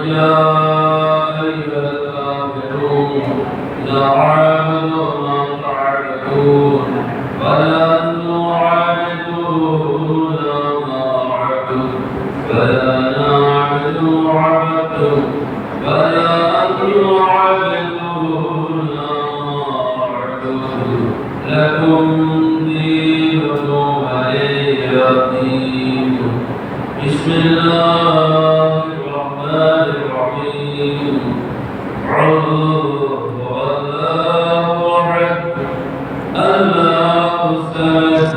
يا أيها الكافرون لا أعبد ما تعبدون ولا أنتم عابدون ما أعبد ولا أنا أعبد ما عبدتم ولا أنتم عابدون ما أعبد لكم دينكم ولي دين. بسم الله الرحمن الرحيم. الله أحد الله الصمد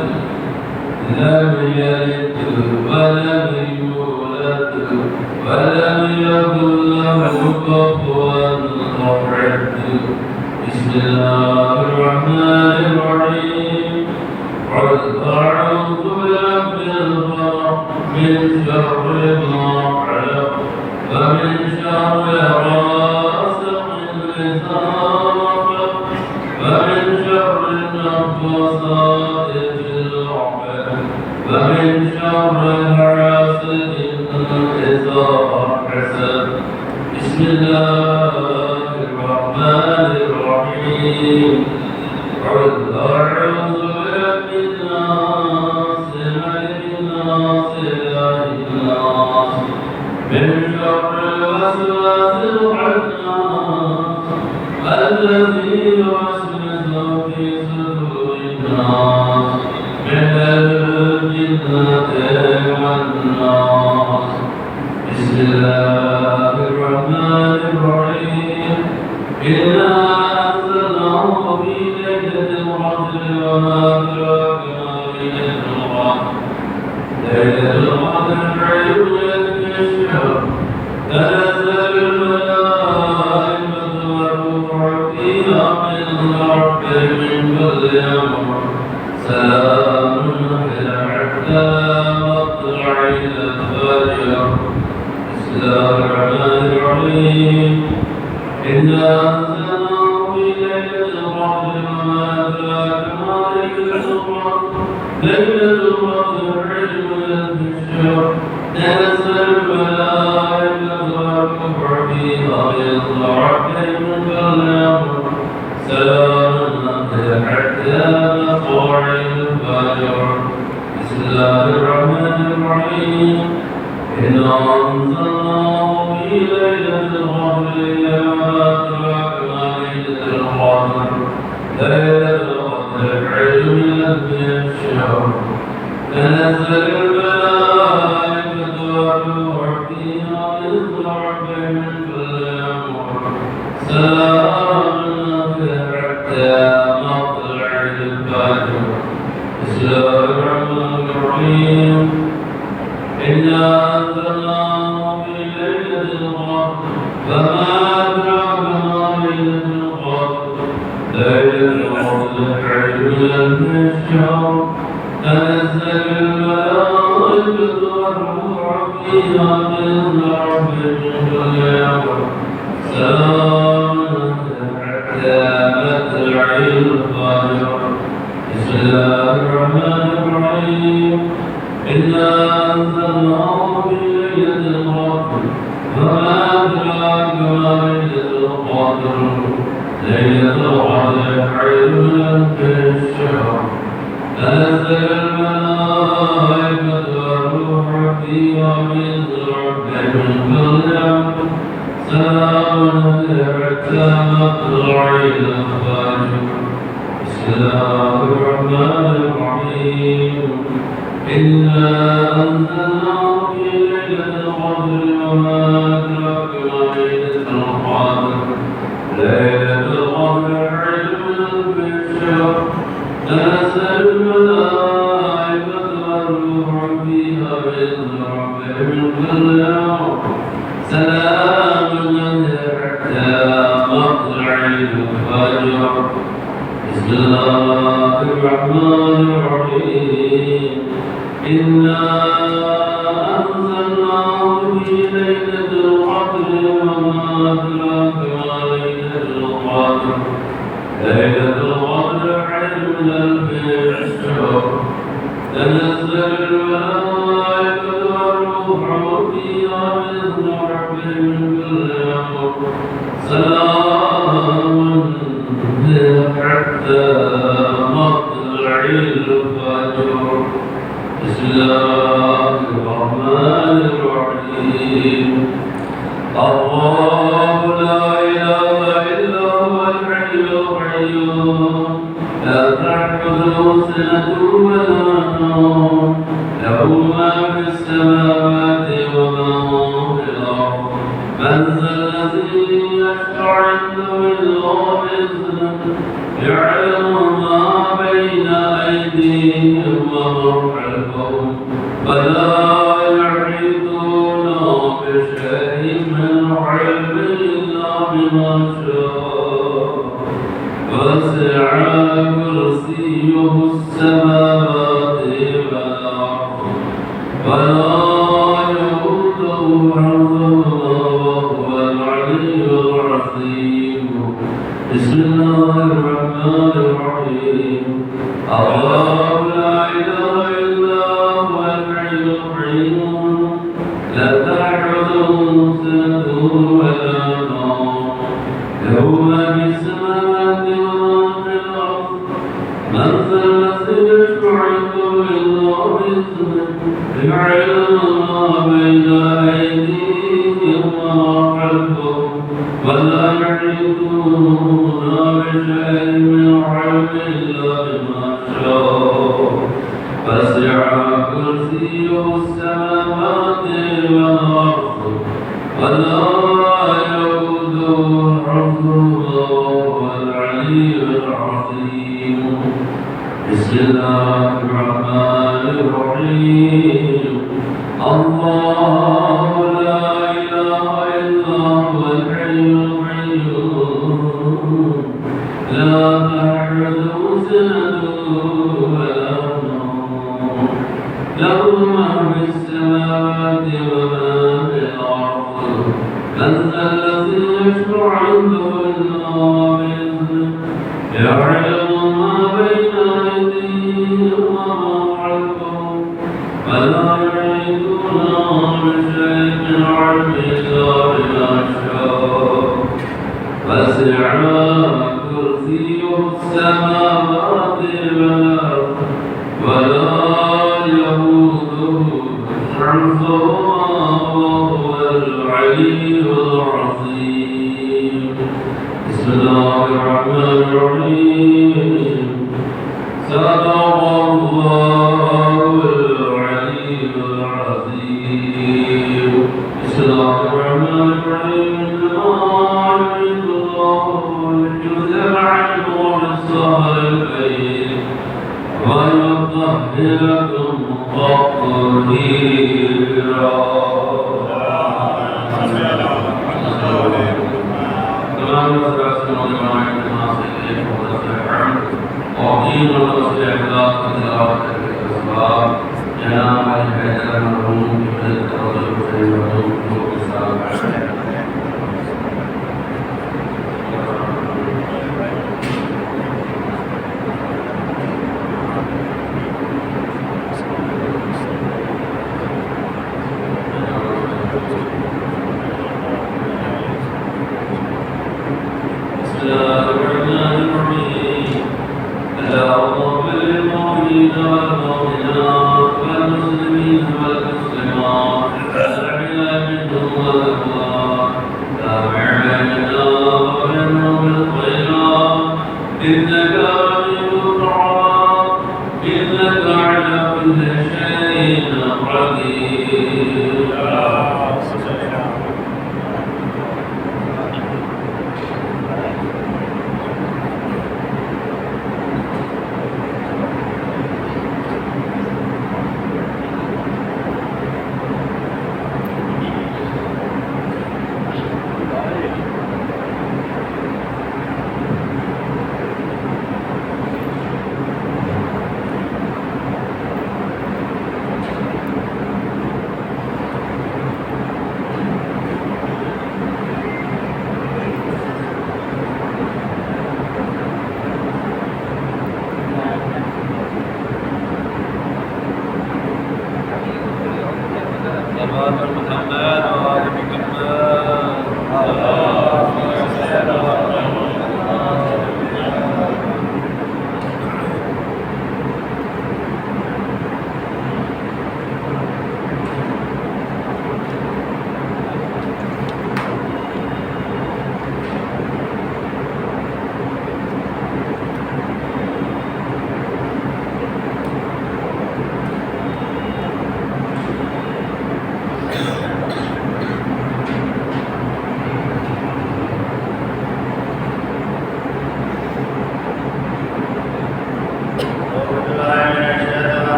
لم يلد ولم يولد ولم يكن له كفوا أحد. بسم الله الرحمن الرحيم. قل أعوذ برب الفلق من شر ما خلق ومن شر غاسق إذا وقب ومن شر النفاثات في العقد ومن شر حاسد إذا حسد. بسم الله الرحمن الرحيم. قل أعوذ برب الناس ملك الناس إله الناس من شر الوسواس الخناس الذي يوسوس في صدور الناس من الجنة والناس. بسم الله الرحمن الرحيم. إنا أنزلناه في ليلة القدر وما أدراك ما ليلة القدر. ليلة القدر خير من الشهر. تنزل الملائكة والروح فيها بإذن ربهم من كل أمر. سلام هي حتى مطلع الفجر. بسم الله الرحمن الرحيم. إنا أنزلناه في ليلة القدر وما أدراك ما ليلة القدر. ليلة القدر خير من ألف شهر. تنزل الملائكة والروح فيها بإذن ربهم من كل أمر. سلام هي حتى مطلع الفجر. بسم الله الرحمن الرحيم. إنا أنزلناه في ليلة القدر وما أدراك ما ليلة القدر. ليلة القدر خير من ألف شهر. تنزل الملائكة والروح فيها بإذن ربهم من كل أمر. سلام هي حتى مطلع الفجر. بسم الله الرحمن الرحيم. إنا أنزلناه في ليلة القدر وما أدراك ما ليلة القدر. ليلة القدر خير من ألف شهر. تنزل الملائكة والروح فيها بإذن ربهم من كل أمر. سلام حتى مطلع الفجر. بسم الله الرحمن الرحيم. إنا أنزلناه في ليلة القدر وما أدراك ما ليلة القدر. ليلة القدر خير من ألف شهر. تنزل الملائكة والروح فيها بإذن ربهم من كل أمر. سلام هي حتى مطلع الفجر. بسم الله الرحمن الرحيم. إنا أنزلناه في ليلة القدر وما أدراك ما ليلة القدر. ليلة القدر خير من ألف شهر. تنزل الملائكة والروح فيها بإذن ربهم من كل أمر. سلام هي حتى مطلع الفجر. بسم الله الرحمن الرحيم. إنا أنزلناه في ليلة القدر وما أدراك ما ليلة القدر. ليلة القدر خير من ألف شهر. تنزل الملائكة والروح فيها بإذن ربهم من كل أمر سلام هي حتى مطلع الفجر بسم الله الرحمن الرحيم الله لا إله إلا هو الحي القيوم لا تأخذه سنة ولا نوم له ما في السماوات وما في الأرض من ذا الذي يشفع عنده إلا بإذنه يعلم ما بين أيديهم وما خلفهم ولا يحيطون بشيء من علمه إلا بما شاء وسع كرسيه السماوات والأرض ولا يؤوده حفظهما وهو العلي العظيم بسم الله الرحمن الرحيم الله لا إله إلا هو الحي القيوم لا تأخذه سنة ولا نوم له ما في السماوات وما في الأرض من ذا الذي يشفع عنده إلا بإذنه يعلم ما بين أيديهم وما خلفهم ولا يحيطون بشيء من علمه إلا بما شاء وسع كرسيه السماوات والأرض ولا يؤوده حفظهما وهو العلي العظيم بسم الله الرحمن الرحيم الله لا إله إلا هو الحي القيوم لا تأخذه سنة ولا نوم له ما في السماوات وما في الأرض من ذا الذي يشفع عنده إلا بإذنه يعلم ما بين أيديهم وما خلفهم ولا يحيطون بشيء من علمه إلا بما شاء وسع كرسيه السماوات والأرض ولا يئوده حفظهما وهو العلي العظيم بسم الله الرحمن الرحيم صدق الله العلي العظيم بسم الله الرحمن الرحيم إنما يريد الله ليذهب عنكم الصالحين ويطهركم تطهيرا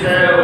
مروا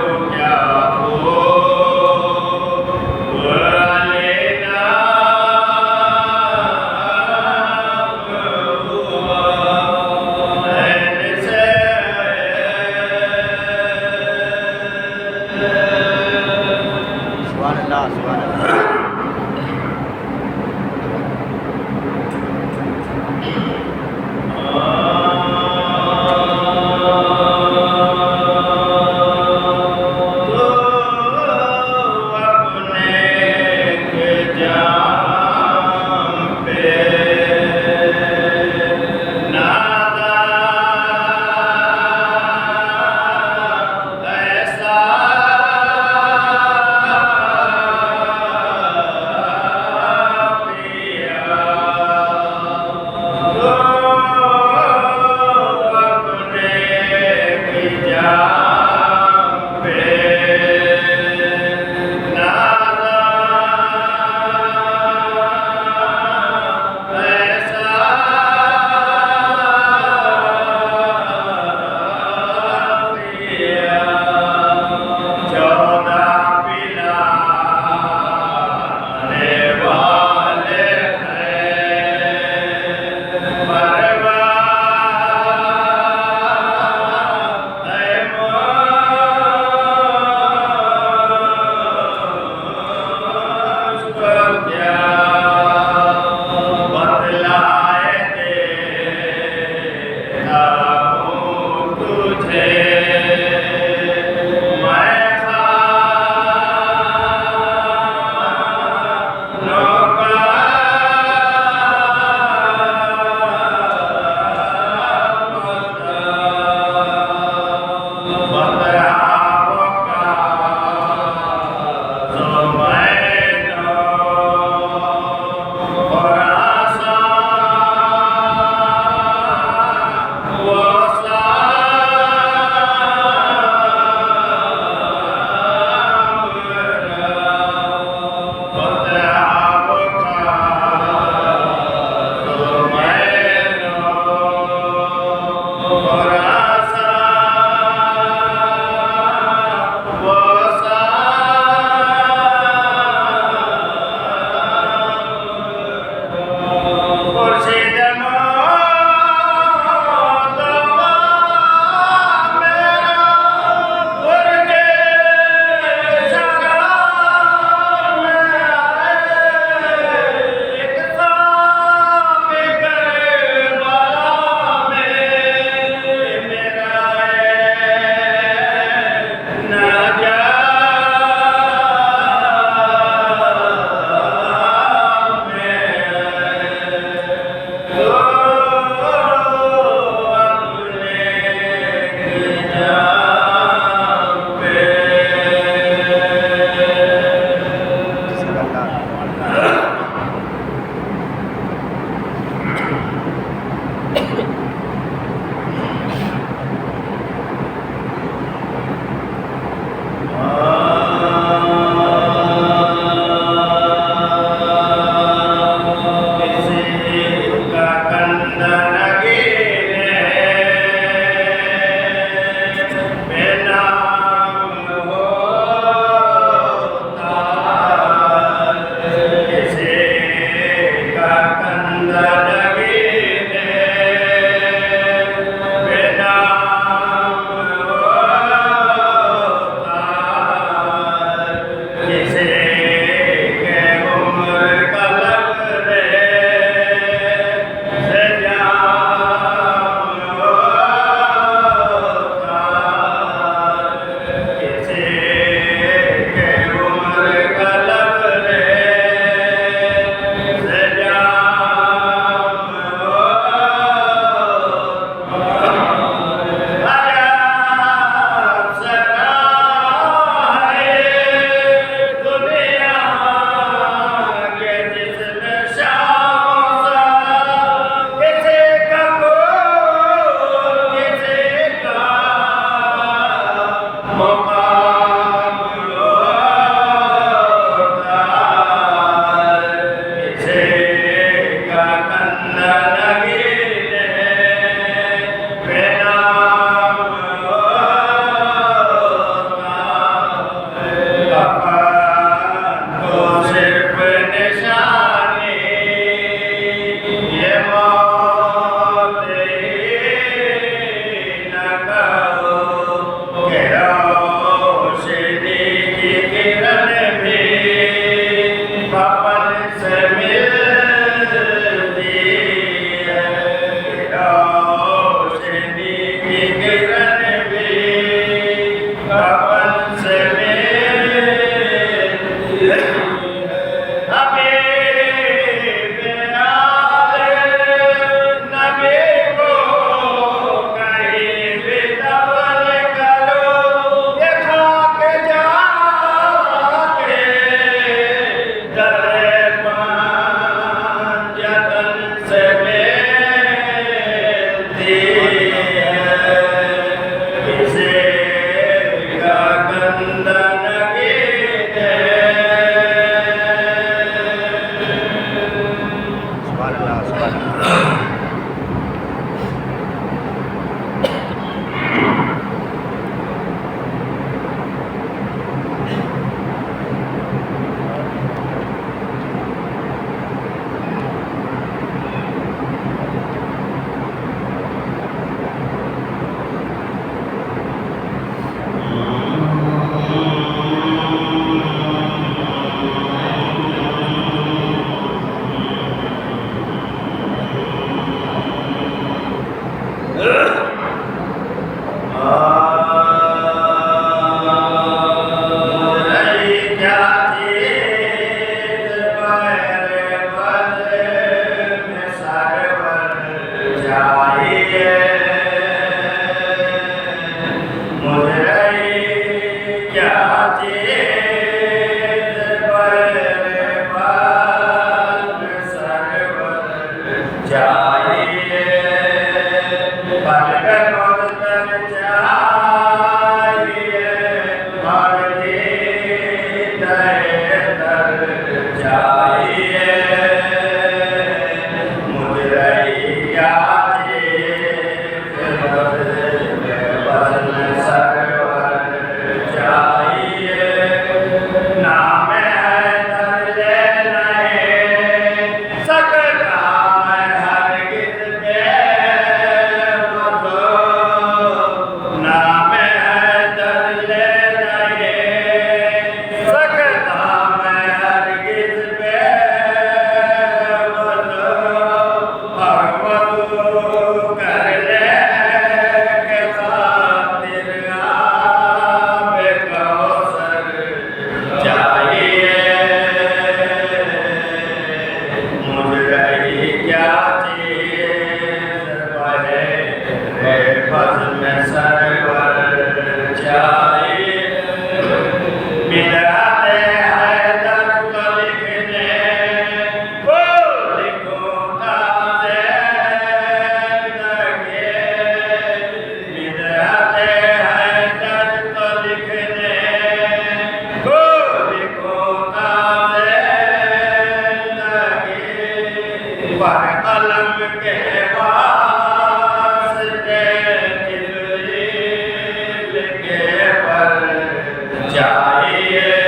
چاہیے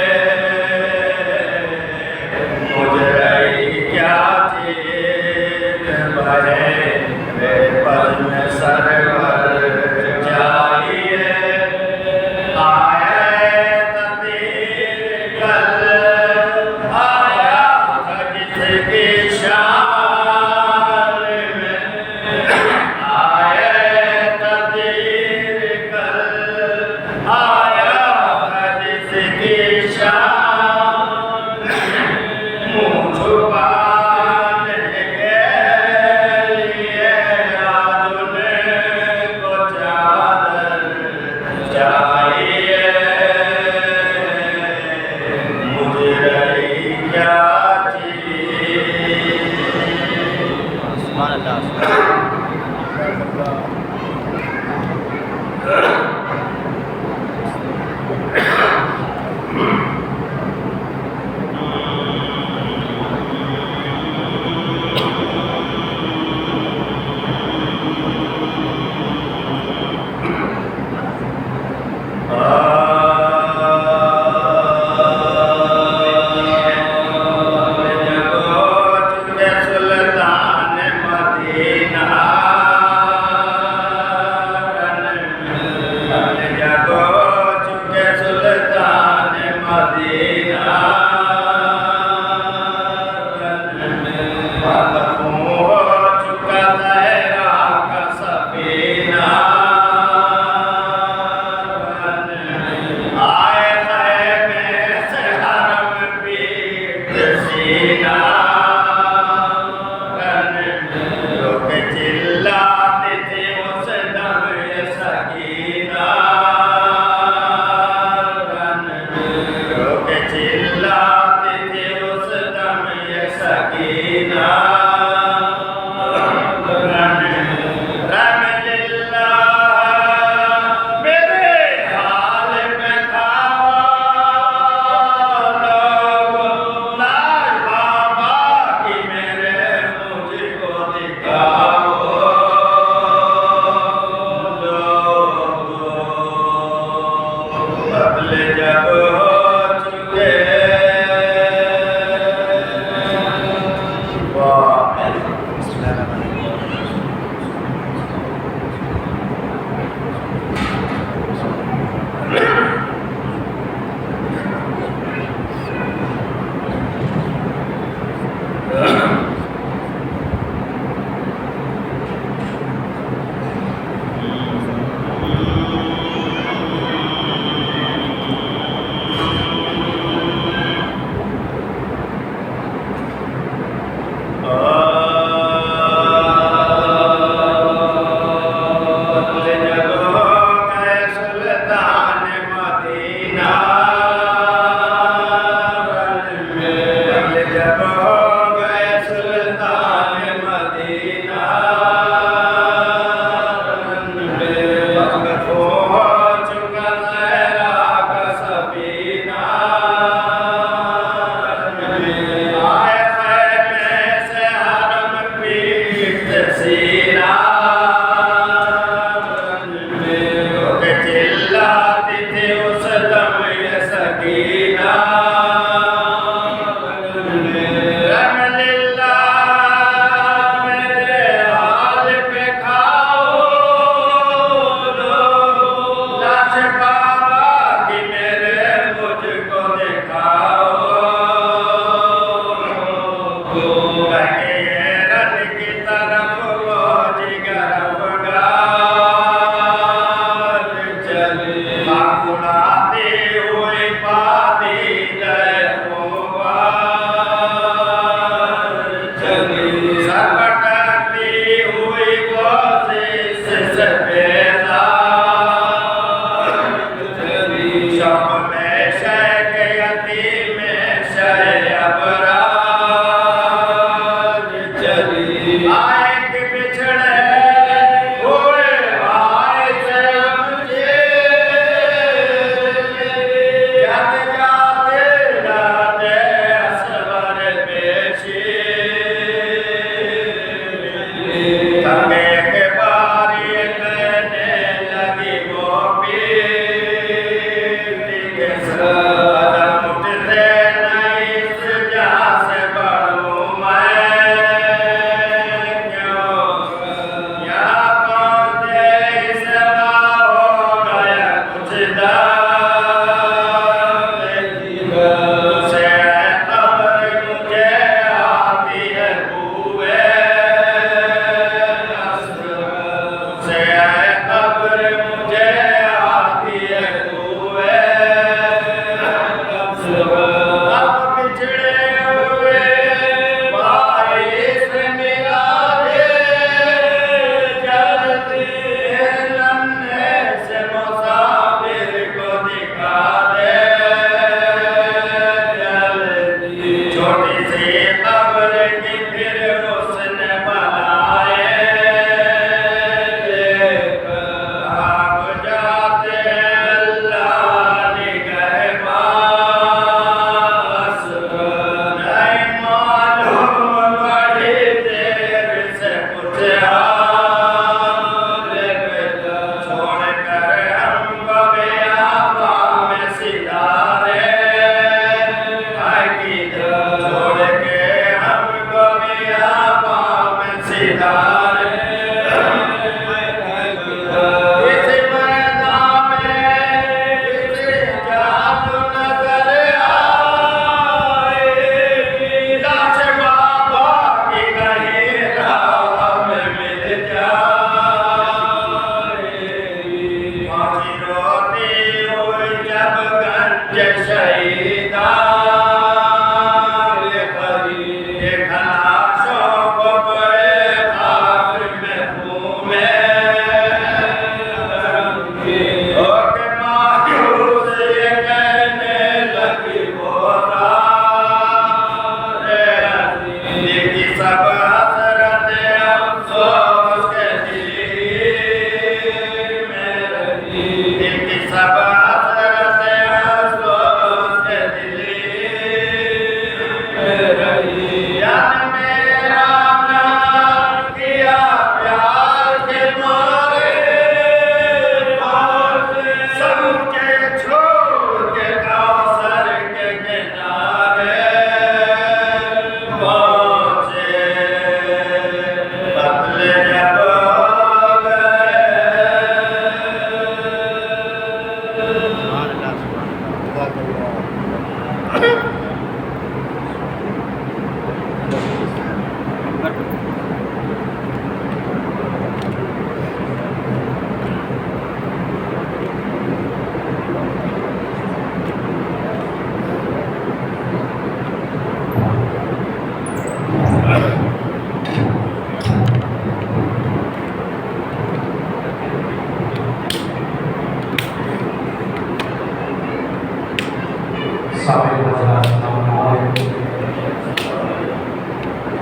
سابق حضرات السلام علیکم۔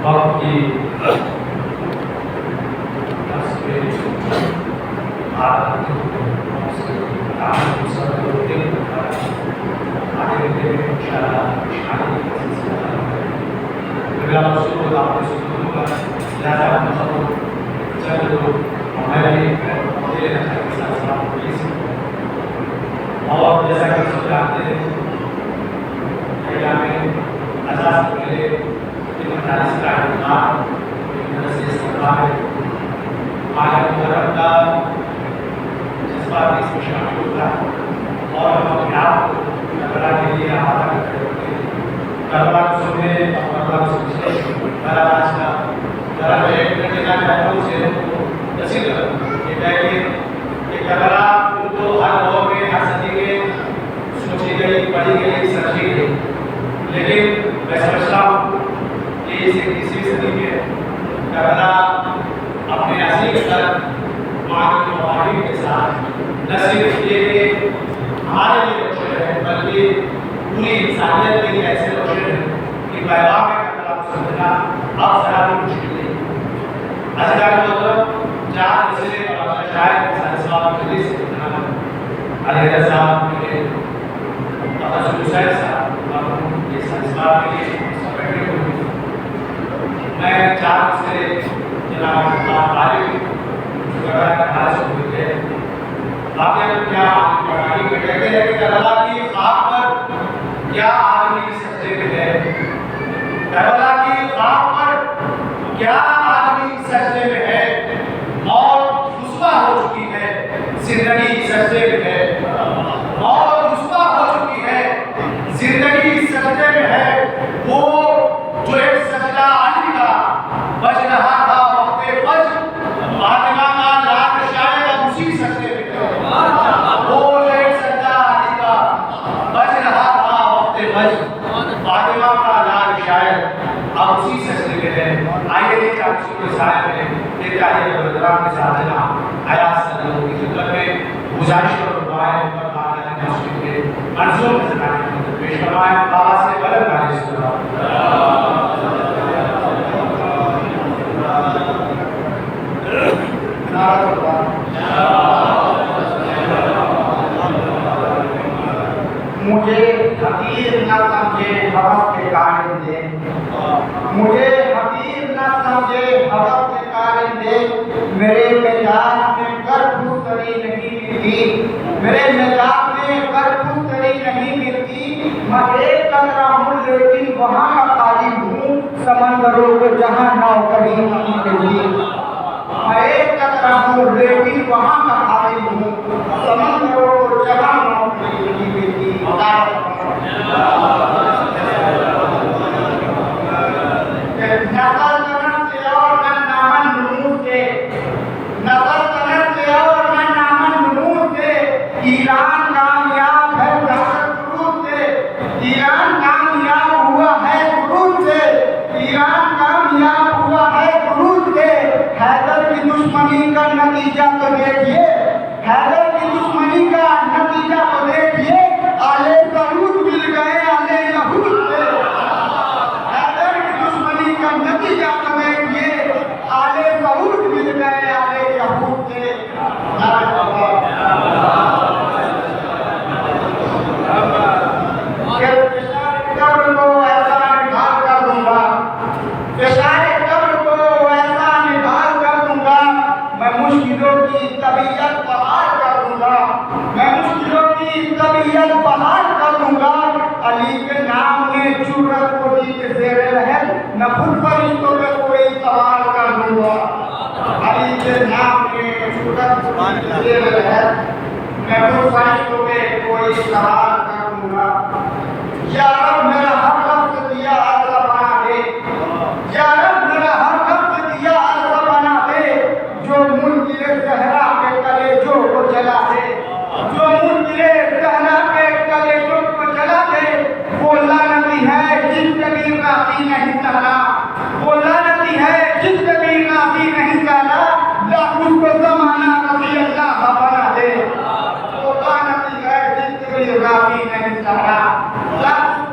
وقت کی اور جیسا کہ سب جانتے ہیں آزاد پہلے مدارس کا انتظام مدرسے استقبال آج مغرب کا جذبہ بھی اس میں شامل ہوتا ہے اور ہم اپنے آپ کو کربلا کے لیے احاطہ کرتے ہوتے ہیں۔ کربلا کو سننے اور کربلا کو سمجھنے میرا آج کا ذرا میں ایک گھنٹے کا چاہتا ہوں سے تصویر یہ ہے کہ کربلا تو ہر دور میں ہر صدی میں سوچی گئی پڑھی گئی سمجھی گئی، لیکن میں سمجھتا ہوں کہ اس 21ویں صدی میں کربلا اپنے عظیم قدر معانی مواہب کے ساتھ نہ صرف یہ کہ ہمارے لیے روشن ہے بلکہ پوری انسانیت کے لیے ایسے روشن ہے کہ پیغام کربلا کو سمجھنا اب ذرا بھی مشکل نہیں۔ عزیزان محترم، چار مسئلے اور شاید سائنس باب کے لیے علیہ صاحب کے تفضل حسین صاحب اور یہ سائنس باب کے لیے سیکرٹری ہوئی۔ میں چار مسئلے جناب عالم کربلا کا حاصل ہوئی ہے۔ آپ نے کیا پڑھائی میں کہتے ہیں کہ کربلا کی خاک پر کیا آدمی سجدے میں ہے، کربلا کی خاک پر کیا آدمی سجدے میں ہے، موت رسوا ہو چکی ہے، زندگی سجدے میں ہے، موت رسوا ہو چکی ہے، زندگی سجدے میں ہے۔ وہ جو ایک سجدہ علی کا بج رہا تھا وقت فجر، فاطمہ کا لاڈ شاید اب اسی سجدے میں ہے۔ وہ جو ایک سجدہ علی کا بج رہا تھا وقت فجر، فاطمہ کا لاڈ شاید اب اسی سجدے میں ہے۔ آئیے دیکھیں آپ اسی کے سائے میں ایک آئیے برادران کے ساتھ جناب آیات صلی اللہ کی خدمت میں گزارش اور دعائیں پر تعالیٰ نے مسجد کے منظور نظر آنے کی پیش فرمائیں۔ بابا سے بلند آنے سے مجھے حقیر نہ سمجھے حوث کے قائم دے، مجھے حقیر نہ سمجھے حوث کے قائم دے، میرے مزاج میں کرپوتری نہیں ملتی، میرے مزاج میں کرپوتری نہیں ملتی، میں ایک قطرہ ہوں لیکن وہاں کا قالب ہوں، سمندروں کو جہاں ناؤ کبھی نہیں ملتی۔ میں ایک قطرہ ہوں لیکن وہاں کا قالب ہوں، سمندروں کو جہاں ناؤ کبھی نہیں ملتی۔ نقل کرن سے اور میں نامن نمود سے، نقل کرن سے اور میں نامن نمود سے، ایران کامیاب ہے دہشت سے، ایران کامیاب ہوا ہے قروض سے، ایران کامیاب ہوا ہے قروض سے۔ حیدر کی دشمنی کا نتیجہ تو دیکھیے، حیدر کی دشمنی کا نتیجہ تو دیکھیے، آلے سعود مل گئے آلے یہود سے۔ حیدر کی دشمنی کا نتیجہ تو دیکھیے، آلے سعود مل گئے آلے یہود سے۔ قبر کو ایسا نکھار کر دوں گا، قبر کو ایسا نکھار کر دوں گا، میں مشکلوں کی طبیعت بحال کر دوں گا، میں مشکلوں کی طبیعت بحال کر دوں گا۔ علی کے نام میں جرأت کو دی کے زیر لحد، نہ خود فرشتوں پہ کوئی سوال کر دوں گا۔ علی کے نام میں جرأت کو دی کے زیر لحد، میں خود فرشتوں پہ کوئی سوال کر دوں گا۔ یا رب میرا ہر لفظ دیا عرضہ بنا دے، یا رب میرا ہر لفظ دیا عرضہ بنا دے، جو منکر زہرا کے کلیجوں کو جلا دے، جو منکر زہرا کے کلیجوں کو جلا دے۔ وہ لعنتی ہے جس کبھی راضی نہیں سہلا، وہ لعنتی ہے جس کبھی راضی نہیں سہلا، لاکھ اس کو زمانہ رضی اللہ بنا دے۔ وہ لعنتی ہے جس کبھی راضی نہیں سہلا، لاکھ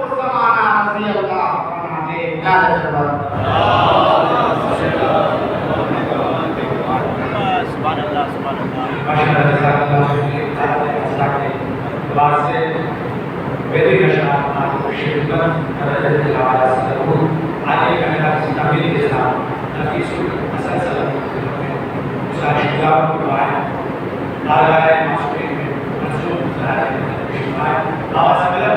اعتبار سے میری نشات آپ کو شرکت درجہ دلایا سلو آگے کا میرا تعمیر کے ساتھ نفیس مسلسل شجاعت کو پائے آگائے معاشرے میں منصوب ظاہر شمائے آواز ملا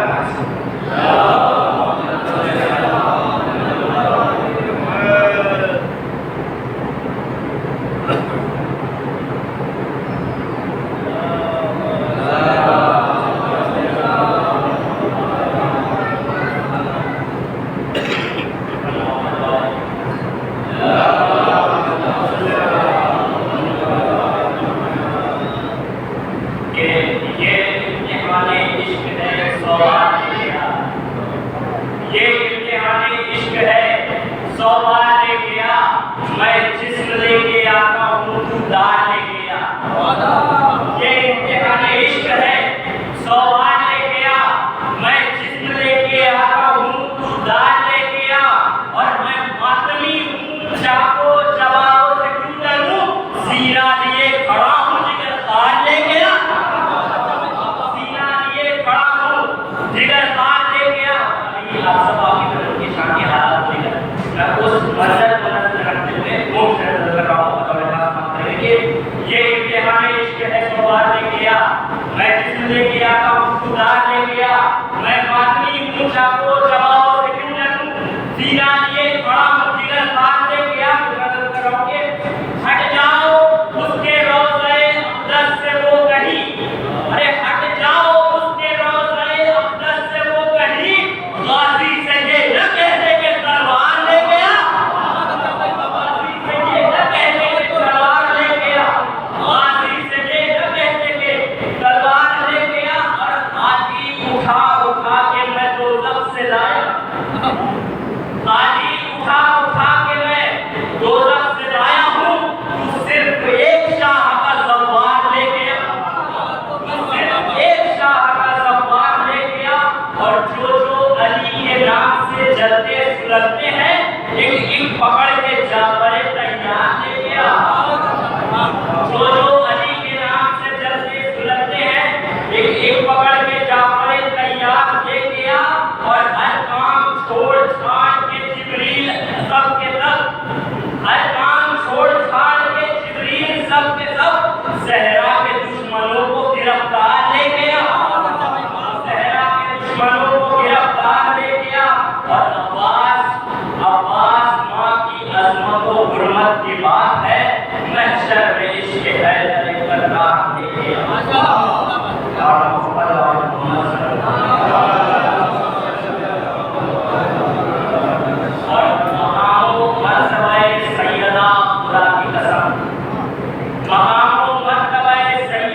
بنائی سے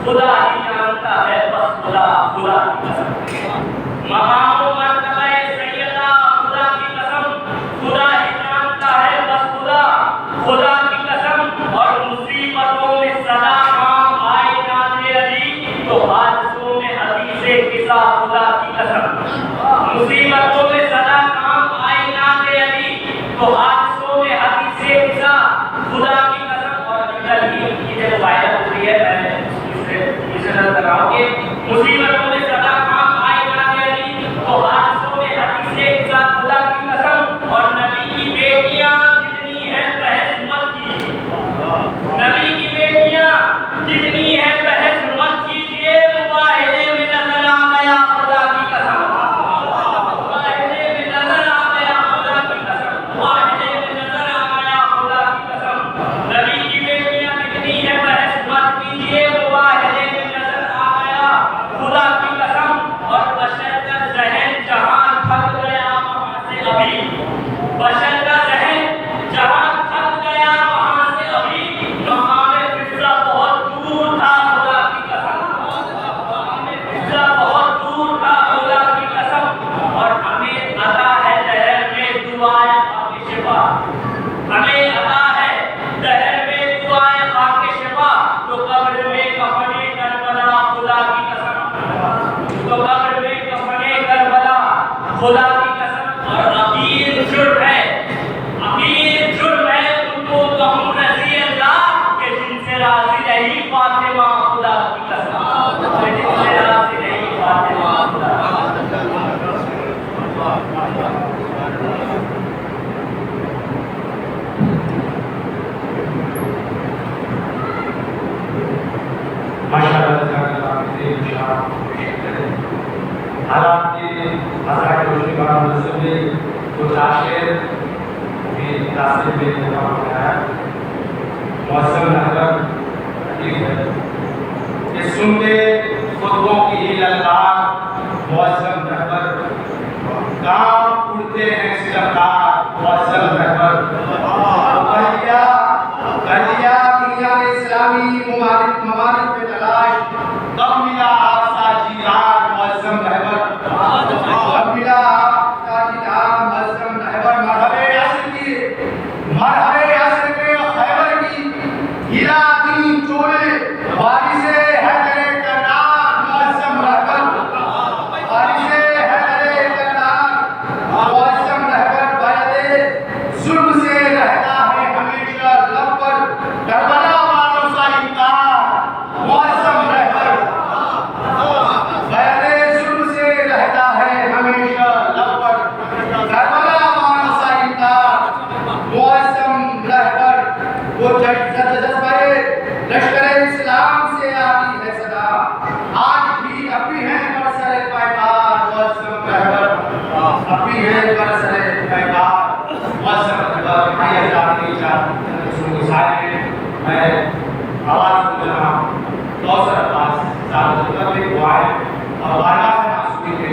خدا کچھ عاشر بھی تاثر میں تمام کیا ہے موسم نظر عجیب ہے کہ سنتے خطبوں کی ہی للکار موسم رہبر کام اڑتے ہیں سلمدار موسم رہبر کہلیا دنیا اسلامی ممالک میں تلاش کب ملا آپ ساجیدار موسم رہبر کب ملا آپ ساجیدار موسم رہبر مرحبے عصر کے خیبر کی ہیرا دین چولے وارث حیدر کرار موسم رہبر وارث حیدر کرار موسم رہبر بیعت ظلم سے رہتا ہے ہمیشہ لب پر کربلا والوں صاحب کا موسم رہبر بیعت ظلم سے رہتا ہے ہمیشہ لب پر کربلا والوں صاحب کا موسم رہبر وہ جذبہ لشکر اسلام سے آتی ہے صدا آج بھی اب بھی ہیں برسر پیکار موسم رہبر اب بھی ہیں برسر پیکار موسم رہبر میں جانتی چاہتی میں آواز بولنا دوسر عباس صاحب کا بھی دعائیں اور بارگاہ معصومی کے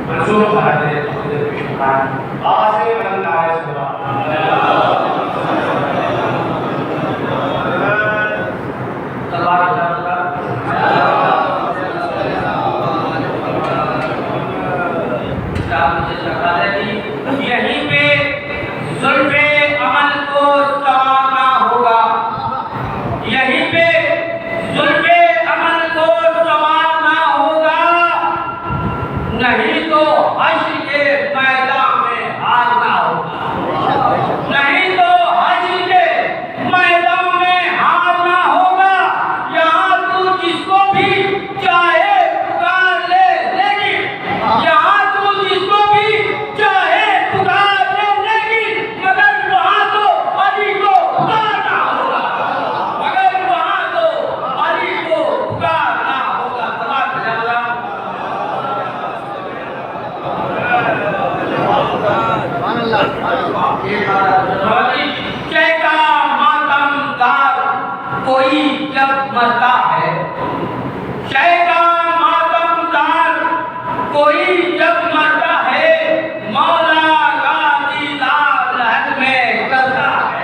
منظور خرد ہے خود پیش مقام آواز بلند آئے یہیں پہ زلف عمل کو سنوارنا ہوگا یہیں پہ زلف عمل کو سنوارنا ہوگا نہیں تو حشر کے میدان میں ہارنا ہوگا نہیں تو حشر کے میدان میں ہارنا ہوگا یہاں تو جس کو بھی چاہے پکار لے لیکن یہاں تو جس کو بھی چاہے پکار لے لیکن مگر وہاں تو علی کو پکارنا ہوگا مگر وہاں تو علی کو پکارنا ہوگا سبحان اللہ شے کا ماتم دار کوئی جب مرتا ہے شے کا ماتم دار کوئی جب مرتا ہے مولا کا دیدار لہد میں کرتا ہے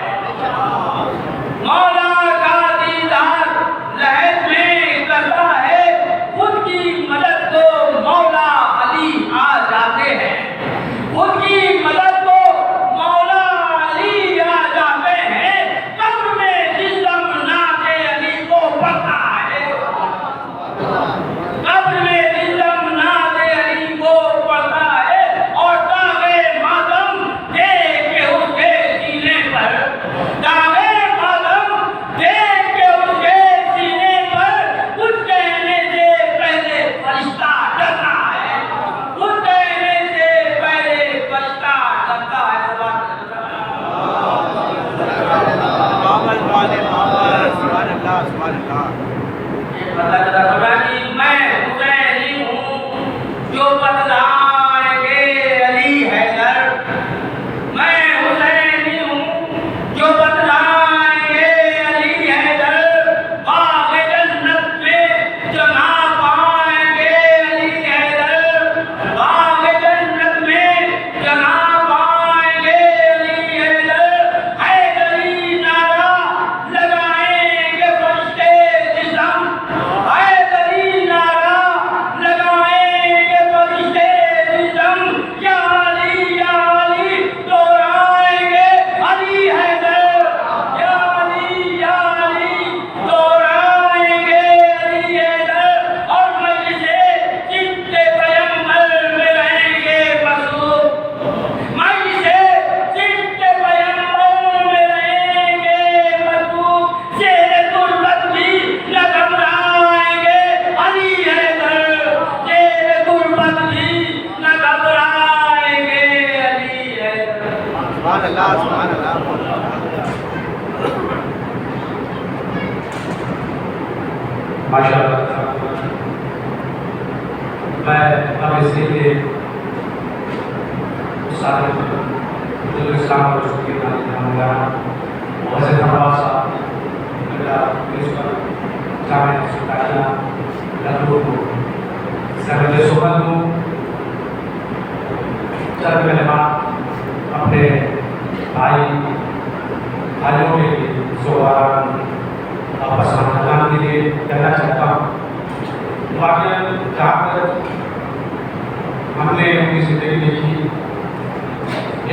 مولا کا دیدار لہد میں کرتا ہے خود کی مدد کو مولا علی آ جاتے ہیں خود کی مدد کو مولا علی آ جاتے ہیں قبر میں جسم ناز علی کو پڑھتا ہے قبر میں جسم ناز علی کو پڑھتا ہے اور داغے ماتم دیکھ کے اس کے سینے پر داغے ماتم دیکھ کے اس کے سینے پر کچھ کہنے سے پہلے فرشتہ ڈرتا ہے کچھ کہنے سے پہلے فرشتہ ڈرتا ہے میں حسینی ہوں جو بتلائیں گے علی حیدر میں حسینی ہوں جو بتلائیں گے علی حیدر باغ جنت میں جگہ پائیں گے علی حیدر باغ جنت میں جگہ پائیں گے علی حیدر حیدری نعرہ لگائیں گے فرشتے جسم حیدری نعرہ لگائیں گے فرشتے جسم یا علی دہرائیں گے علی حیدر یا علی دہرائیں گے علی حیدر اور مجلس چت پیغمبر میں رہیں گے مسعود مجلس چت پیغمبر میں رہیں گے مسعود شیر غربت بھی نہ گھبرائیں گے علی حیدر شیر غربت بھی نہ گھبرائیں گے علی حیدر سبحان اللہ سبحان اللہ ماشاء اللہ میں اب اس لیے حضور اسلام اور رسول کے نام حضرت نواز صاحب پرنسپل جامعہ سلطانیہ لکھنؤ کو سرمد صحبت ہوں. چند کلمات اپنے بھائیوں کے لیے سوال آپس خاندان کے لیے کہنا چاہتا ہوں. واقعہ جہاں تک ہم نے اپنی زندگی دیکھی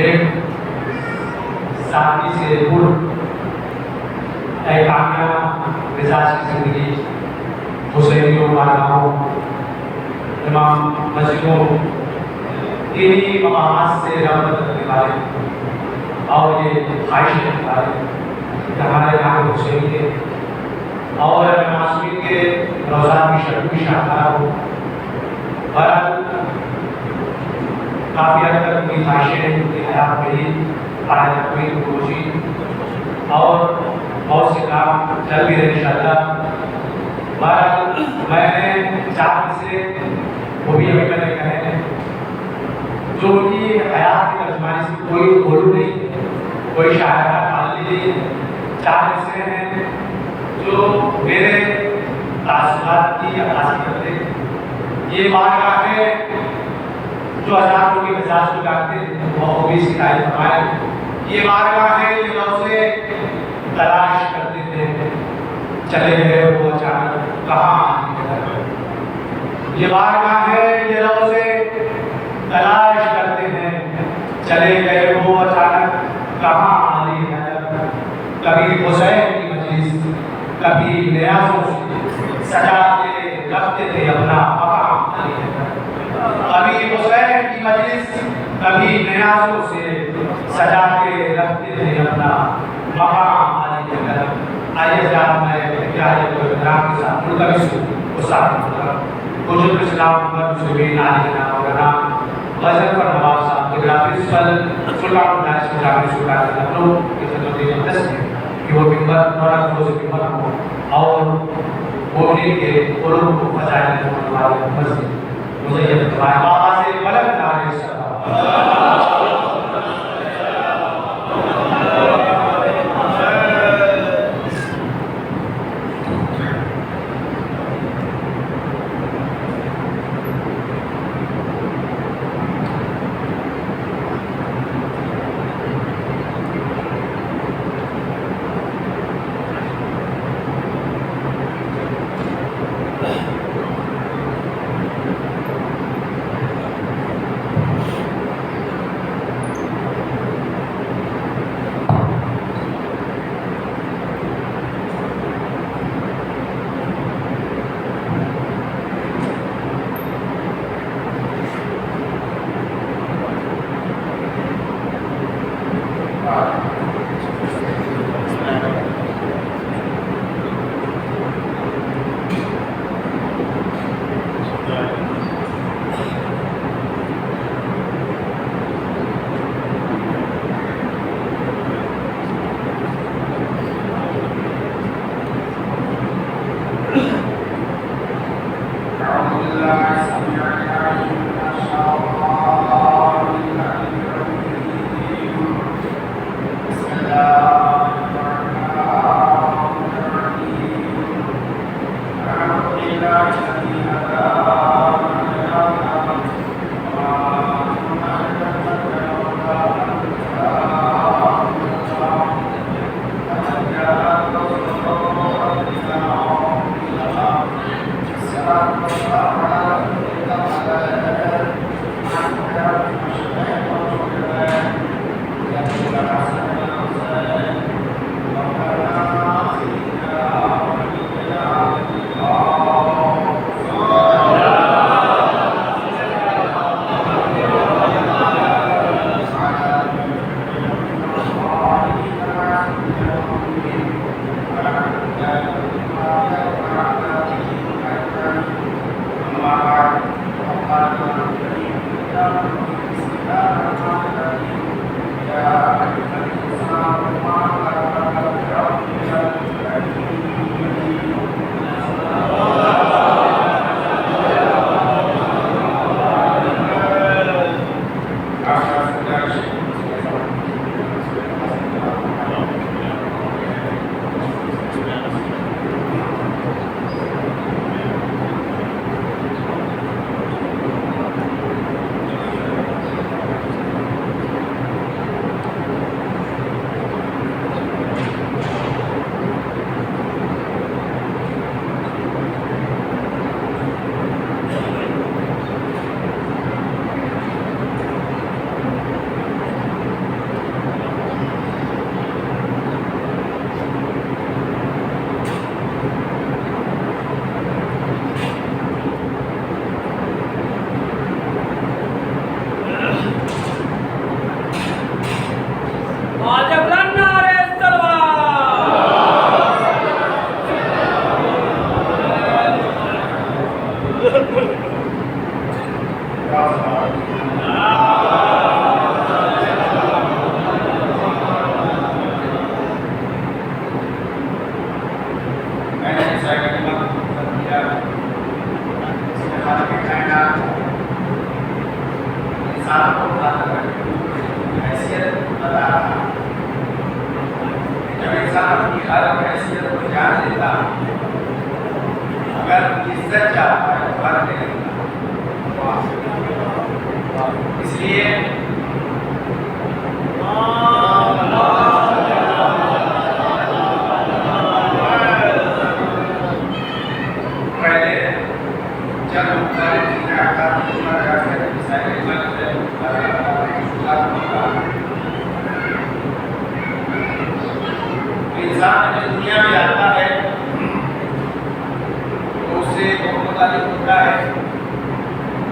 ایک سادگی سے پر ایک کامیاب مزاج کی زندگی حسینیوں بارگاہوں تمام مسجدوں دینی مقامات سے رغبت رکھنے والے اور یہ خواہش رکھنے والے کہ ہمارے یہاں کے حسین کے اور معصومین کے روزات کی شرطی شاہکار ہو. بہرحال کافی حد تک ان کی خواہشیں ان کی حیات میں ہی پڑھائی تقوی کوشی اور بہت سے کام چل بھی رہے انشاءاللہ. بہرحال میں نے چار سے وہ بھی ابھی میں نے کہے جو ان کی حیات کی ترجمانی سے کوئی اردو نہیں کوئی شاعرہ خالی نہیں. چار حصے ہیں جو میرے تاثرات کی عکاسی کرتے ہیں. یہ بارگاہیں جو ہزار لوگ کے مزاج کو جانتے ہیں وہ بھی سکھائی فرمائے. یہ بارگاہیں یہ روزے تلاش کرتے تھے چلے گئے وہ اچانک کہاں آنے لگے. یہ بارگاہیں یہ روزے تلاش کرتے ہیں چلے گئے وہ اچانک کہاں آنے لگے. کبھی حسین کی مجلس کبھی نیازوں سے سجا کے رکھتے تھے اپنا مقام علی حیدر. کبھی حسین کی مجلس کبھی نیازوں سے سجا کے رکھتے تھے اپنا مقام علی حیدر. آئیے جناب میں پیارے احترام کے ساتھ ملتمس استاد حجت اسلام پر مسلمین علی جناب مولانا غزل پر نواب صاحب کے پرنسپل سلطان اللہ جامعہ سلطانیہ لکھنؤ کی خدمت مقدس میں کہ وہ ممبر نورا فروز ممبر ہو اور بوٹنگ کے قرب کو فضائل ہونے والے مسجد مزین فرمائے. بابا سے بلند نعرے صلوات. میں نے ایسا کلمہ دیا اس میں خالق کائنات انسان کو حیثیت بتا رہا ہے. جب انسان اپنی ہر حیثیت کو جان لیتا اگر عزت چاہتا ہے تو ہر دے دیتا. اس لیے پہلے جب انسان جب دنیا میں آتا ہے تو اس سے متعلق ہوتا ہے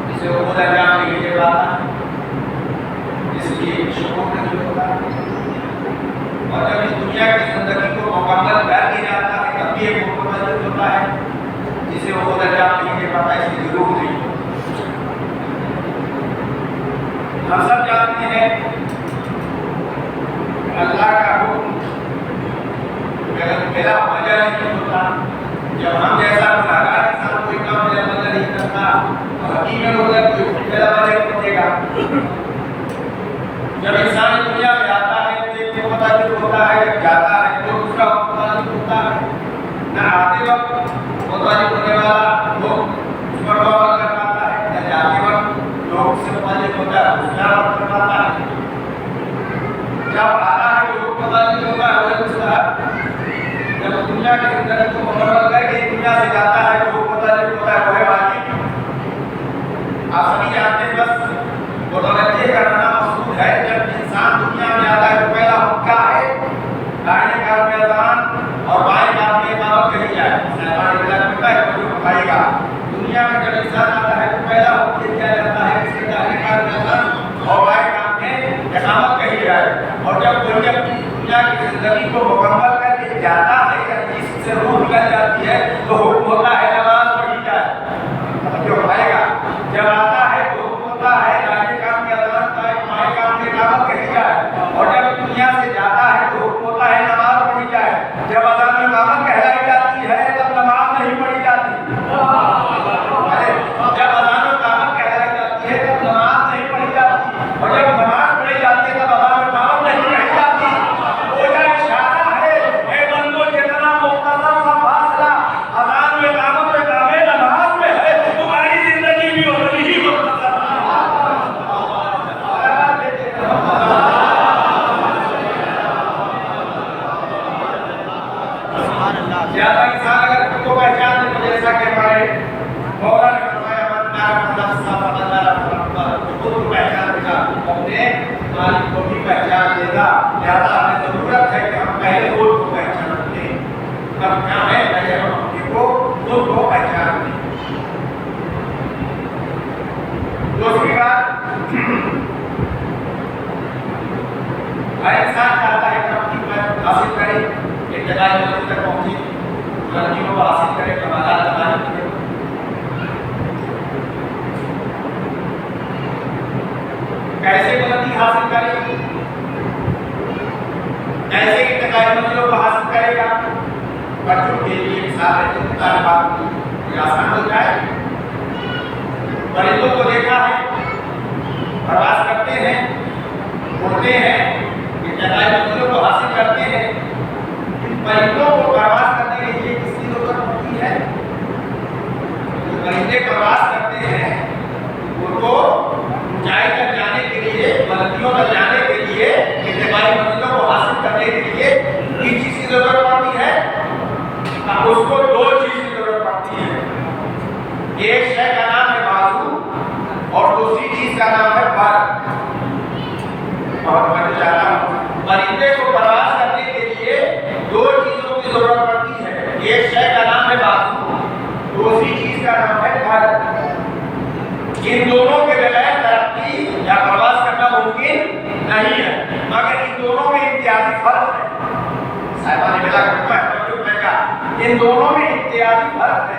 جسے وہ خود انجام نہیں دے پاتا, اس لیے شکر نہیں ہوتا. اور جب اس دنیا کی زندگی کو مکمل کر دیا جاتا ہے تب بھی ایک متعلق ہوتا ہے جسے وہ خود انجام نہیں دے پاتا, اس کی ضرور نہیں. ہم سب جانتے ہیں اللہ کا حکم میرا مزہ نہیں ہوتا. جب ہم جیسا گناہگار انسان کوئی کام میرا مزہ نہیں کرتا اور حقیقت ہوتا ہے کوئی میرا مزہ نہیں کرے گا. جب انسان دنیا میں آتا ہے تو ایک متعلق ہوتا ہے, جب جاتا ہے تو دوسرا متعلق ہوتا ہے. نہ آتے وقت متعلق ہونے والا لوگ اس پر غور کر پاتا ہے, نہ جاتے وقت لوگ اس سے متعلق ہوتا ہے دوسرا کر پاتا ہے. جب آتا ہے لوگ متعلق ہوتا ہے وہ دوسرا. جب دنیا کی زندگی کو مکمل کر کے دنیا سے جاتا ہے تو متعلق ہوتا ہے وہ ہے واجب. آپ سبھی جانتے ہیں, بس متوجہ کرنا مقصود ہے. جب انسان دنیا میں آتا ہے تو پہلا حکم کیا ہے؟ دائیں کار میں اذان اور بائیں کار میں اقامت کہی جائے. شیطان بلا کرتا ہے تو بتائے گا. دنیا میں جب انسان آتا ہے تو پہلا حکم یہ کیا جاتا ہے کہ دائیں کار میں اذان اور بائیں کار میں اقامت کہی جائے. اور جب کوئی اپنی دنیا کی زندگی کو مکمل کر کے جاتا ہے یا جس سے روح نکل جاتی ہے تو حکم ہوتا ہے نماز پڑھی جائے. جو پڑھائے گا جب آتا ہے تو حکم ہوتا ہے دائیں کام میں اذان بائیں کام میں اقامت کہی جائے. اور جب دنیا سے جاتا ہے تو حکم ہوتا ہے نماز پڑھی جائے. جب اذان میں اقامت کہلائی جاتی ہے تب نماز نہیں پڑھی جاتی. جب اذان میں اقامت کہلائی جاتی ہے تب نماز نہیں پڑھی جاتی. اور جب نماز پڑھی جاتی ہے تب اذان میں اقامت نہیں کہی جاتی. وہ جو اشارہ ہے اے بندو جتنا مختصر سا فاصلہ اذان میں اقامت میں کامل نماز میں ہے, تمہاری زندگی بھی اتنی ہی مختصر ہے. زیادہ انسان اگر خود کو پہچان لے تو جیسا کہ ہمارے مولا نے فرمایا من عرف نفسہ فقد عرف ربہ, تو خود کو پہچان لے گا اپنے مالک کو بھی پہچان لے گا. لہذا ہمیں ضرورت ہے کہ ہم پہلے خود کو پہچان لیں. تب کیا ہے پہلے ہم اپنے کو خود کو پہچان لیں. دوسری بات, ہر انسان چاہتا ہے کہ اپنی محنت حاصل کرے, ابتدائی منزل تک پہنچے, بلندیوں کو حاصل کرے, کمالات حاصل کرے. کیسے بلندی حاصل کرے, کیسے ابتدائی منزلوں کو حاصل کرے گا؟ بچوں کے لیے مثال ہے تو طالبات یہ آسان ہو جائے. پرندوں کو دیکھا ہے, پرواز کرتے ہیں, اڑتے ہیں, ابتدائی منزلوں کو حاصل کرتے ہیں. پرندوں کو پرواز کرنے کے لیے کس کی ضرورت ہوتی ہے؟ جو پرندے پرواز کرتے ہیں ان کو اونچائی تک جانے کے لیے, بلندیوں تک جانے کے لیے, ابتدائی منزلوں کو حاصل کرنے کے لیے کس چیز کی ضرورت پڑتی ہے؟ اس کو دو چیز کی ضرورت پڑتی ہے. ایک شے کا نام ہے بازو اور دوسری چیز کا نام ہے پر. اور میں چاہتا ہوں پرندے کو پرواز کرنے کے لیے دو چیزوں کی ضرورت پڑتی ہے. ایک شے کا نام ہے بازو, دوسری چیز کا نام ہے پر. ان دونوں کے بغیر ترقی یا پرواز کرنا ممکن نہیں ہے, مگر ان دونوں میں امتیازی فرق ہے. صاحبان بلا کرتا ہے ان دونوں میں امتیازی فرق ہے.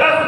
10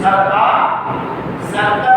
70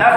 10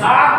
7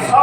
100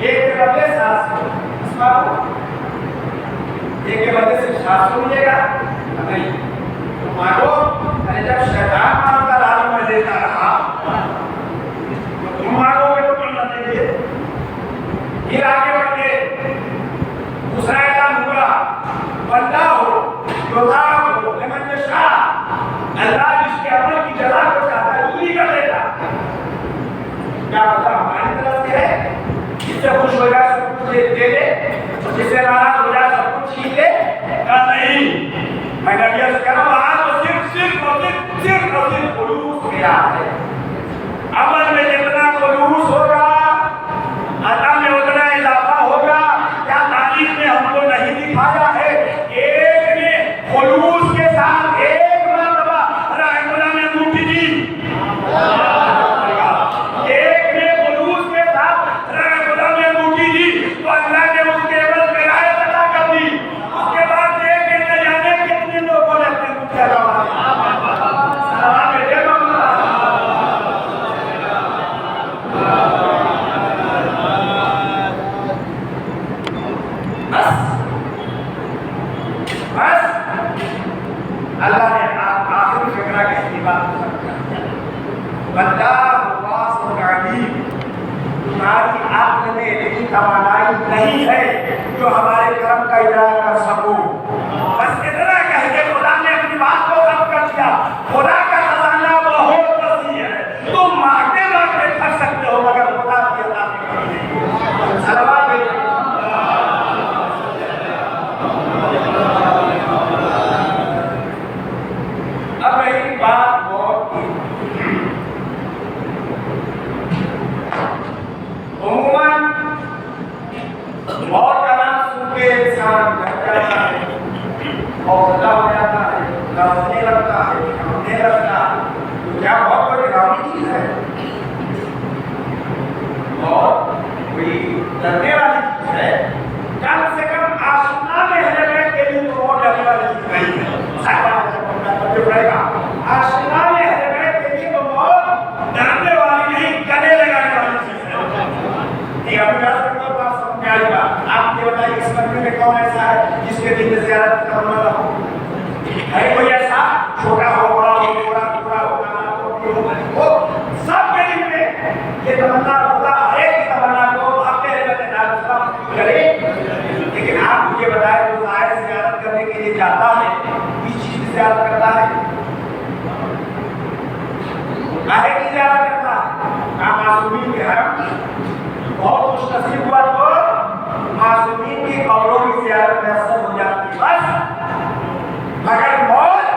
ایک کے بدلے 700 ایک کے بدلے سے 700 ملے گا نہیں تو مانو ارے جب شیطان مانتا رہا میں دیتا رہا تو تم مانو گے تو تم نہ دیں گے پھر آگے بڑھ کے دوسرا اعلان ہوا بندہ ہو یوزاب ہو لمن یشاء اللہ جس کے عمل کی جزا کو چاہتا ہے پوری کر دیتا کیا پتا ہماری طرف سے ہے جس سے خوش ہو جائے سب کچھ دے دے اور جس سے ناراض ہو جائے سب کچھ چھین لے کہا نہیں میں نبی سے کہہ رہا ہوں وہاں تو صرف خلوص میرا ہے عمل میں جتنا خلوص ہوگا عطا میں اتنا اضافہ ہوگا کیا تاریخ میں ہم کو نہیں دکھایا ہے ایک نے خلوص کے ساتھ ایک مرتبہ رحم اللہ نے انگوٹھی دی ایک نے خلوص کے ساتھ رحم اللہ نے انگوٹھی دی تو اللہ نے اس کے عوض میں رعایت عطا کر دی اس کے بعد دیکھ کے نہ جانے کتنے لوگوں نے اپنے انگوٹھیاں لگا سلام بیٹے بس اللہ نے آخر فکرہ کے احتمال بندہ واس علیم تمہاری عقل میں اتنی توانائی نہیں ہے جو ہمارے کرم کا ادراک کر سکو بس اتنا کہہ کے خدا نے اپنی بات کو ختم کر دیا خدا کا خزانہ بہت وسیع ہے تم مانگتے مانگتے تھک سکتے ہو مگر خدا کی عطا نہیں صلوات بھیجو اب ایک بات بہت عموماً بہت کلام سن کے انسان گھر جاتا ہے حوصلہ ہو جاتا ہے لڑنے لگتا ہے کھانے لگتا ہے تو کیا بہت بڑی ڈراؤنی چیز ہے اور کوئی ڈرنے والی چیز ہے کم سے کم آشنا میں رہنے کے لیے تو بہت ڈرنے والی چیز نہیں ہے آشنا میں رہنے کے لیے تو بہت ڈرنے والی نہیں گلے لگانے والی چیز ہے یہ ابھی بات سمجھ آئے گا آپ یہ بتائیے اس مجمع میں کون ایسا ہے جس کے دل میں زیارت کرنا نہ ہو ہے کوئی ایسا چھوٹا ہو بڑا ہو بڑا ٹکڑا ہو کانا ہو سب کے دل میں یہ تمنا ہوتا ہے ایک ہی تمنا کو اپنے رحمت دار کرے لیکن آپ مجھے بتائیں جو ظاہر زیارت کرنے کے لیے جاتا ہے کس چیز کی زیارت کرتا ہے کاہے کی زیارت کرتا ہے معصومین کے حرم بہت خوش نصیب ہوا تو معصومین کی قبروں کی زیارت میسر ہو جاتی بس مگر موت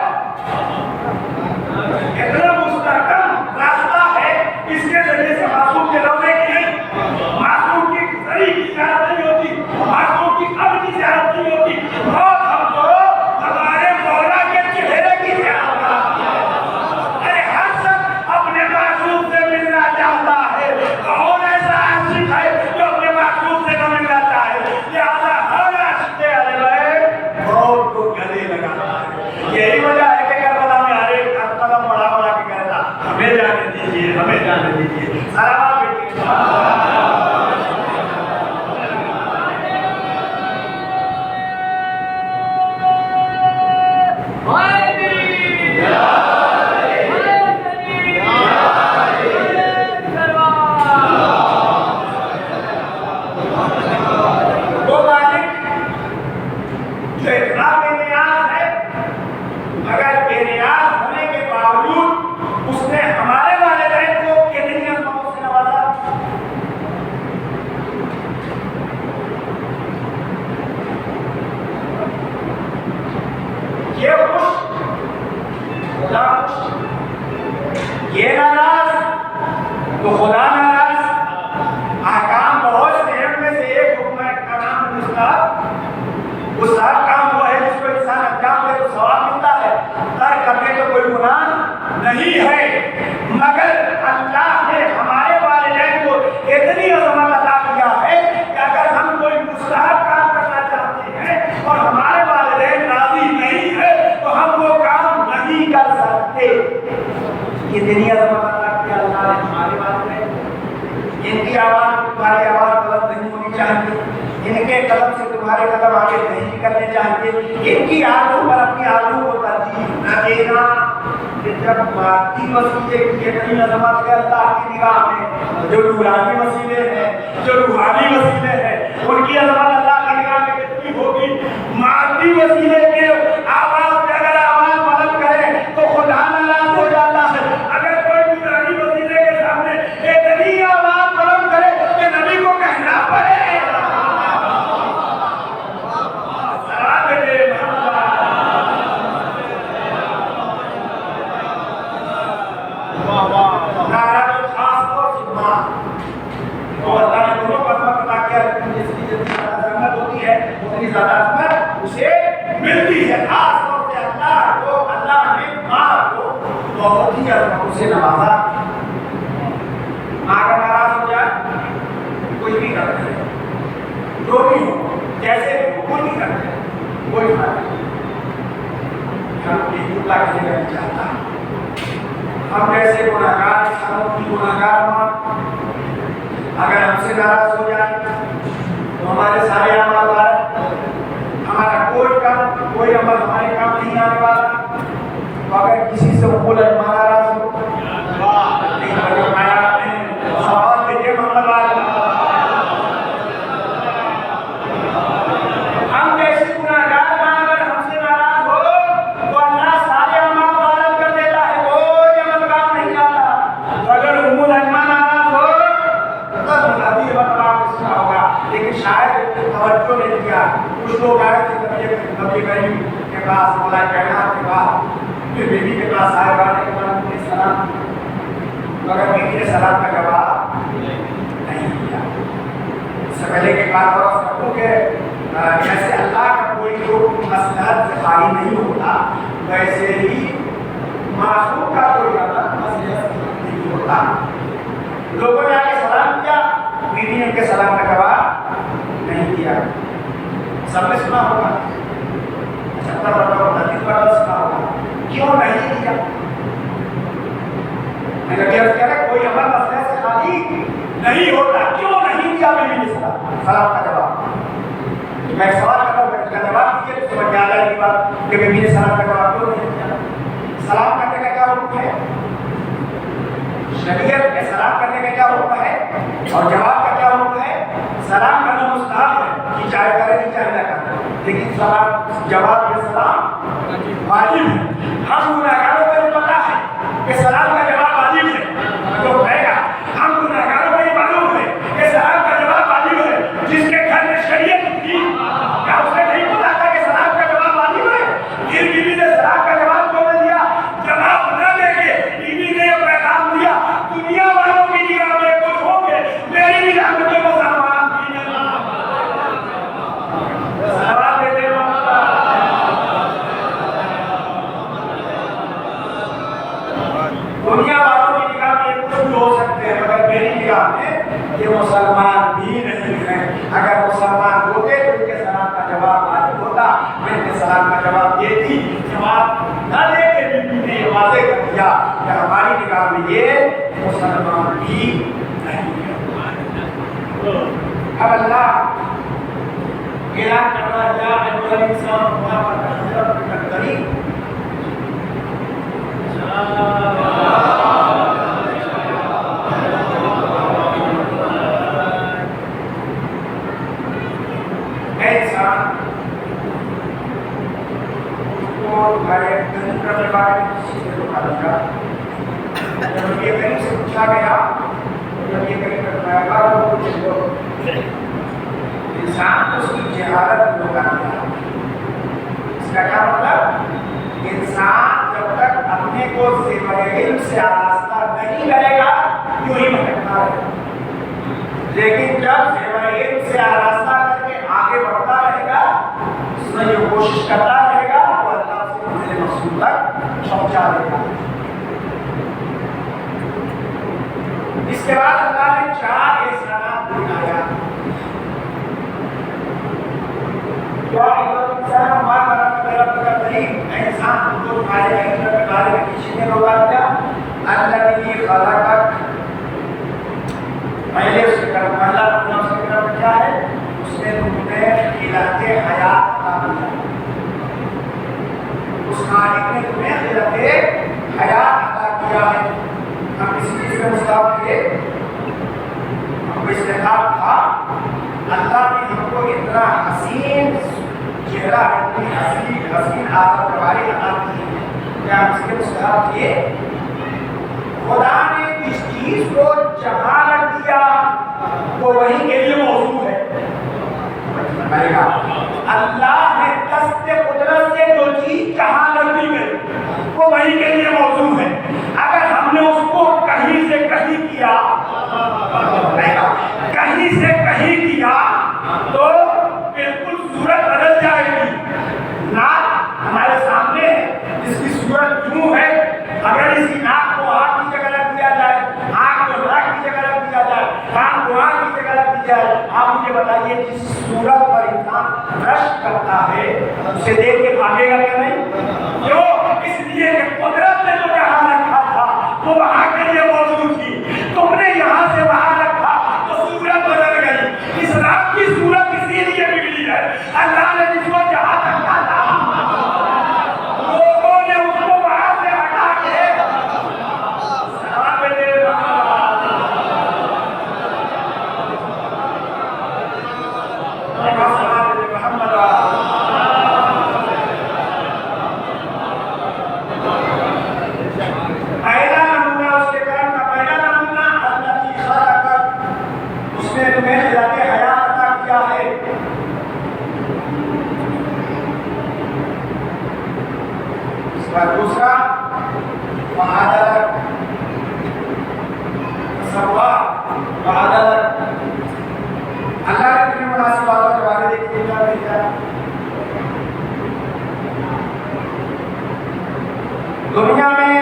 اتنا مستحکم راستہ ہے اس کے ذریعے سے معصوم کے رونے کی نہیں معصوم کی ذریعے کی زیارت نہیں ہوتی معصوم کی قبر کی زیارت نہیں ہوتی موت ہم کو ہمارے مولا کے چہرے کی زیارت کرتی ہے ارے ہر شخص اپنے معصوم سے ملنا چاہتا ہے کون ایسا عاشق ہے جو اپنے معصوم سے نہ ملنا چاہے لہذا ہر عاشق سے موت کو گلے لگانا ہے یہی وجہ ہے کہ کربلا میں ہر ایک قدم بڑا بڑا کے کہتا ہمیں جانے دیجیے ہمیں جانے دیجیے سلام یہ ناراض تو خدا ناراض احکام بہت سے ہیں ان میں سے ایک حکم ہے کا نام مستحب کام وہ ہے جس کو انسان انجام دے تو ثواب ملتا ہے ترک کرنے تو کوئی گناہ نہیں ہے مگر اللہ نے ہمارے والدین کو اتنی عظمت عطا کیا ہے کہ اگر ہم کوئی مستحب کام کرنا چاہتے ہیں اور ہمارے والدین راضی نہیں ہے تو ہم وہ کام نہیں کر سکتے اتنی عظمت عطا کیا اللہ نے ہمارے والدین ان کی آواز تمہاری آواز بلند نہیں ہوئی ہونی چاہیے، ان کے قدم سے تمہارے قدم آگے نہیں نکلنے چاہیے، ان کی آرزو پر اپنی آرزو کو ترجیح نہ دینا۔ کہ جب مادی وسیلے کی یہ نہیں عظمت ہے اللہ کی نگاہ میں، جو نورانی وسیلے ہیں، جو روحانی وسیلے ہیں، ان کی عظمت اللہ کی نگاہ میں کتنی ہوگی؟ مادی وسیلے کے آواز پہ اگر آواز بلند کرے تو خدا ناراض ہو جاتا ہے، اگر کوئی نورانی وسیلے کے سامنے اتنی آواز بلند کرے کہ نبی کو کہنا پڑے اسے ملتی ہے، خاص طور سے اللہ نے ماں کو بہت ہی عظمت سے نوازا۔ ماں کا ناراض ہو جائے کوئی بھی کرتے ہیں، جو بھی ہو جیسے بھی ہو کوئی بھی کرتے ہیں، کوئی فرق نہیں۔ ہم یہ اللہ کے لیے نہیں چاہتا، ہم جیسے گناہگار انسانوں کی گناہگار ماں اگر ہم سے ناراض ہو جائے تو ہمارے سارے اعمال ہمارا کوئی عمل ہمارے کام نہیں آنے والا۔ تو اگر کسی سے وہ ناراض ہو سوال دیکھیے محمد والا، ہم جیسے گناہگار ماں اگر ہم سے ناراض ہو تو اللہ سارے اعمال غالب کر دیتا ہے، کوئی عمل کام نہیں آتا۔ اگر ام الایمان ناراض ہو تب نبی بتلا ہوگا، لیکن شاید توجہ نہیں دیا۔ کچھ لوگ آئے تھے نبی کریم کے پاس، مولا کائنات کے پاس، پھر بیوی کے پاس آئے گانے کے بعد انہیں سلام، مگر بیوی نے سلام کا جواب نہیں دیا۔ اس سے پہلے کے بات اور سکوں کہ جیسے اللہ کا کوئی حکم مصلحت سے خالی نہیں ہوتا، ویسے ہی معصوم کا کوئی عمل مصلحت سے نہیں ہوتا۔ لوگوں نے آگے سلام کیا، بیوی نے ان کے سلام کا جواب نہیں دیا۔ سب نے سنا ہوگا، 70 بار سنا ہوگا، کیوں نہیں دیا؟ میں نے کہا کوئی عمل مصلحت سے خالی نہیں ہوتا، کیوں نہیں دیا بیوی نے سلام کا جواب؟ میں سوال کر رہا ہوں، اس کا جواب دیجیے تو سمجھ میں آ جائے گی بات کہ بیوی نے سلام کا جواب کیوں نہیں دیا۔ سلام کرنے کا کیا حکم ہے؟ شریعت میں سلام کرنے کا کیا حکم ہے اور جواب کا کیا حکم ہے؟ سلام کرنا مستحب ہے کہ چاہے کرے نہیں چاہے نہ کرے، لیکن سلام جواب میں سلام واجب ہے۔ ہم گناہگاروں کو یہ پتا ہے کہ سلام کا جواب واجب ہے، جو کہے گا ہم گناہگاروں کو یہ معلوم ہے کہ سلام کا جواب واجب ہے۔ جس کے گھر میں شریعت تھی کیا اسے نہیں پتا تھا کہ سلام کا جواب واجب ہے؟ پھر بیوی نے سلام کا جواب کیوں نہیں دیا؟ جواب نہ دے کے بیوی نے یہ پیغام دیا، دنیا والوں کی نگاہ میں کچھ ہو گے، میری نگاہ میں تو مسلمان بھی نہیں۔ سوال دیتے ہو دنیا والوں کی نگاہ میں کچھ بھی ہو سکتے ہیں، مگر میری نگاہ میں یہ مسلمان بھی نہیں ہیں۔ اگر مسلمان ہوتے تو ان کے سلام کا جواب واجب ہوتا، میں ان کے سلام کا جواب دیتی۔ جواب نہ دے کے بیوی نے واضح کر دیا کہ ہماری نگاہ میں یہ مسلمان بھی نہیں ہے۔ اب اللہ اعلان کر رہا ہے یا ایھا الانسان ما غرک بربک الکریم۔ اے انسان، تمہارے دل کرنے والے چیزیں دکھا دیا۔ جب یہ کریم سے پوچھا گیا، جب یہ کریم کرنے والا وہ کچھ لوگ انسان اس کی جہالت لوگ آتا ہے۔ اس کا کیا مطلب؟ انسان جب تک اپنے کو زیور علم سے آراستہ نہیں کرے گا یوں ہی بھٹکتا رہے گا، لیکن جب زیور علم سے آراستہ کر کے آگے بڑھتا رہے گا، اس میں یہ کوشش کرتا رہے گا وہ اللہ سے منزل مقصود تک پہنچا دے گا۔ اس کے بعد اللہ نے 4 احسانات دکھایا۔ انسان ما غرک بربک الکریم، انسان کو تمہارے رب کے بارے میں کسی نے روکا دیا؟ الذی خلقک، پہلے اس کے طرف پہلا اپنا اس کے طرف کیا ہے؟ ہم کسی چیز میں مساوات کیے، ہم استحقاق تھا، اللہ نے ہم کو اتنا حسین چہرہ، اتنی حسین آداب رواری عطا کی کہ ہم اس کے مساوات کیے۔ خدا نے جس چیز کو جہاں رکھ دیا وہ وہی کے لیے موضوع ہے۔ اللہ نے دست قدرت سے جو چیز جہاں رکھ دی گئی وہ وہی کے لیے موضوع ہے۔ اگر ہم نے اس کو کہیں سے کہیں کیا، کہیں سے کہیں کیا تو بالکل صورت بدل جائے گی۔ ناک ہمارے سامنے اس کی صورت یوں ہے، اگر اسی ناک کو آنکھ کی جگہ رکھ دیا جائے، آنکھ کو ناک کی جگہ رکھ دیا جائے، کان کو آنکھ کی جگہ رکھ دی جائے، آپ مجھے بتائیے جس صورت پر انسان رشک کرتا ہے اسے دیکھ کے بھاگے گا کہ نہیں؟ کیوں؟ اس لیے کہ قدرت نے جو جہاں رکھا تھا وہ وہاں کے لیے موجود تھی، تم نے یہاں سے وہاں رکھا تو صورت بدل گئی۔ اسلام کی صورت اسی لیے بگڑی ہے، اللہ نے جس کو جہاں رکھا تھا لوگوں نے اس کو وہاں سے ہٹا کے دوسرا وعدالت، وعدالت اللہ نے کتنی مناسب باتوں کے بارے میں کیا بھیجا۔ دنیا میں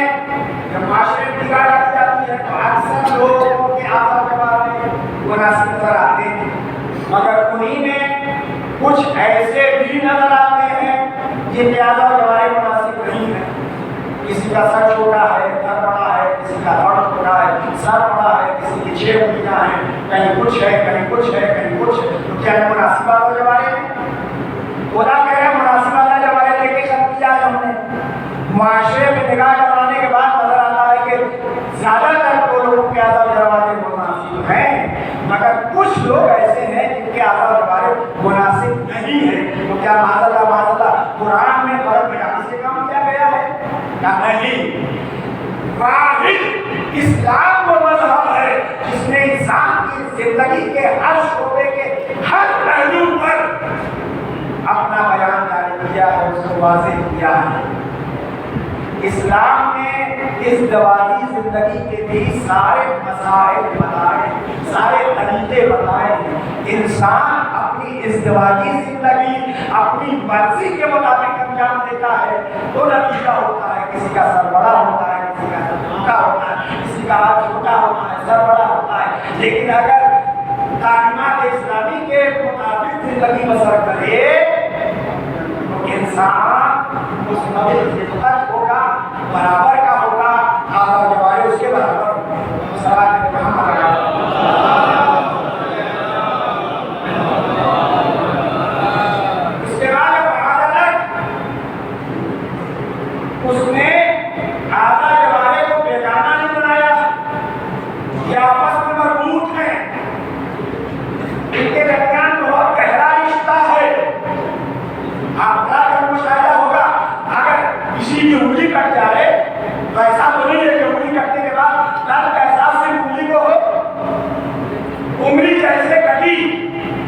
جب معاشرے میں بگاڑ آتی جاتی ہے تو اکثر لوگوں کے آزاد کے بارے میں مناسب نظر آتے ہیں، مگر انہی میں کچھ ایسے بھی نظر آتے ہیں جن کے آزاد کے بارے میں مناسب نہیں ہے۔ کسی کا سر چھوٹا ہے، گھر بڑا ہے، کسی کا دھڑ چھوٹا ہے، سر بڑا ہے، کسی کی 6 انگلیاں ہیں، کہیں کچھ ہے، کہیں کچھ ہے، کہیں کچھ ہے، تو کیا ہے مناسب باتوں کے بارے میں؟ خدا کہہ رہے ہیں مناسب باتوں کے بارے میں دیکھ کے ختم کیا ہے ہم نے۔ معاشرے میں نگاہ ڈالنے کے بعد نظر آتا ہے کہ زیادہ تر تو لوگوں کے آزاد دروازے مناسب ہیں، مگر کچھ لوگ ایسے ہیں جن کے آزاد دروازے مناسب نہیں ہیں۔ تو کیا معاذ اللہ قرآن میں فرق بٹھانے سے کام کیا گیا ہے؟ نہیں، واحد اسلام وہ مذہب ہے جس نے انسان کی زندگی کے ہر شعبے کے ہر پہلو پر اپنا بیان جاری کیا ہے، اس کو واضح کیا ہے۔ اسلام نے اس دوازی زندگی کے بھی سارے مسائل بتائے، سارے طریقے بتائے۔ انسان اپنی ازدواجی زندگی اپنی مرضی کے مطابق انجام دیتا ہے تو نتیجہ ہوتا ہے کسی کا سر بڑا ہوتا ہے، کسی کا سر چھوٹا ہوتا ہے، کسی کا ہاتھ چھوٹا ہوتا ہے، سر بڑا ہوتا ہے۔ لیکن اگر تعلیمات اسلامی کے مطابق زندگی بسر کرے تو انسان اس مدد ہوگا، برابر کا ہوگا، آزاد جوارے اس کے برابر ہوگا۔ سوال اس کے بعد اس نے آزاد جوارے کو بیگانہ نہیں بنایا، یہ آپس میں مربوط ہیں، ان کے درمیان بہت گہرا رشتہ ہے۔ آپ کا مشاہدہ ہوگا، اگر کسی کی انگلی کٹ جائے تو ایسا تو نہیں ہے کہ انگلی کٹنے کے بعد درد کا احساس صرف انگلی کو ہو۔ انگلی جیسے کٹی،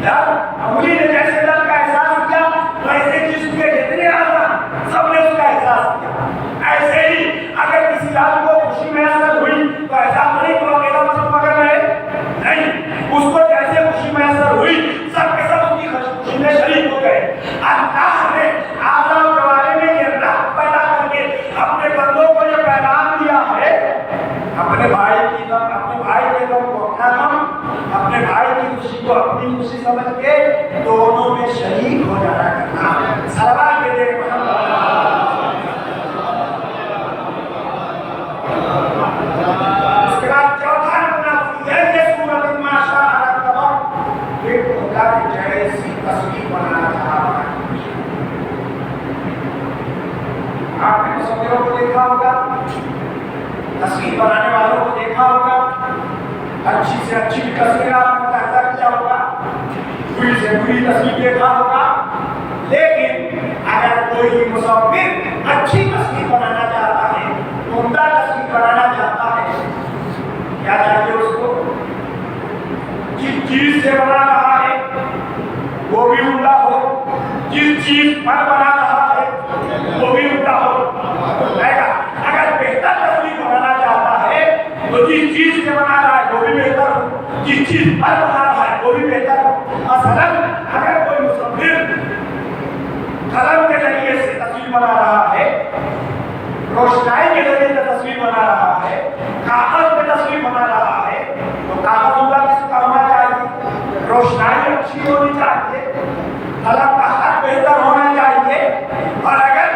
انگلی نے جیسے درد کا احساس کیا، ویسے جسم کے جتنے اعضاء سب نے اس کا احساس کیا۔ ایسے ہی اگر کسی آدمی کو خوشی میسر ہوئی تو ایسا تو نہیں کہ وہ اکیلا مسلم مگر رہے، نہیں، اس کو جیسے خوشی میسر ہوئی سب کے سب اس کی خوشی میں شریک ہو گئے۔ اللہ نے آدم کے بارے میں یہ رب پیدا کر کے اپنے بندوں کو یہ پیغام دیا ہے، اپنے بھائی کی غم، اپنے بھائی کے غم کو اپنا غم، اپنے بھائی کی خوشی کو اپنی خوشی سمجھ کے دونوں میں شریک ہو جانا کرنا۔ سلام کے دے اس کے بعد چوتھا نمونہ یہ کہ سورۃ ماشاء اللہ تبارک ایک خدا کی جیسی تصویر بنانا چاہا۔ آپ نے مصوروں کو دیکھا ہوگا، تصویر بنانے والوں کو دیکھا ہوگا، اچھی سے اچھی تصویر آپ نے ملاحظہ کیا ہوگا، بری سے بری تصویر دیکھا ہوگا، لیکن اگر کوئی مصور اچھی تصویر بنانا چاہتا ہے، عمدہ تصویر بنانا چاہتا ہے، کیا چاہیے اس کو؟ جس چیز سے بنا رہا ہے وہ بھی عمدہ ہو، جس چیز پر بنا رہا ہے وہ بھی عمدہ ہو. اگر بہتر تصویر بنانا چاہتا ہے تو جس چیز سے بنا رہا ہے وہ بھی بہتر ہو، جس چیز پر بنا رہا ہے وہ بھی بہتر ہو. مثلاً اگر کوئی مصور قلم کے ذریعے سے تصویر بنا رہا ہے، روشنائی کے ذریعے سے تصویر بنا رہا ہے، کاغذ پہ تصویر بنا رہا ہے، تو کاغذ عمدہ کس کا ہونا چاہیے؟ روشنائی اچھی ہونی چاہیے، قلم کا حق بہتر ہونا چاہیے. اور اگر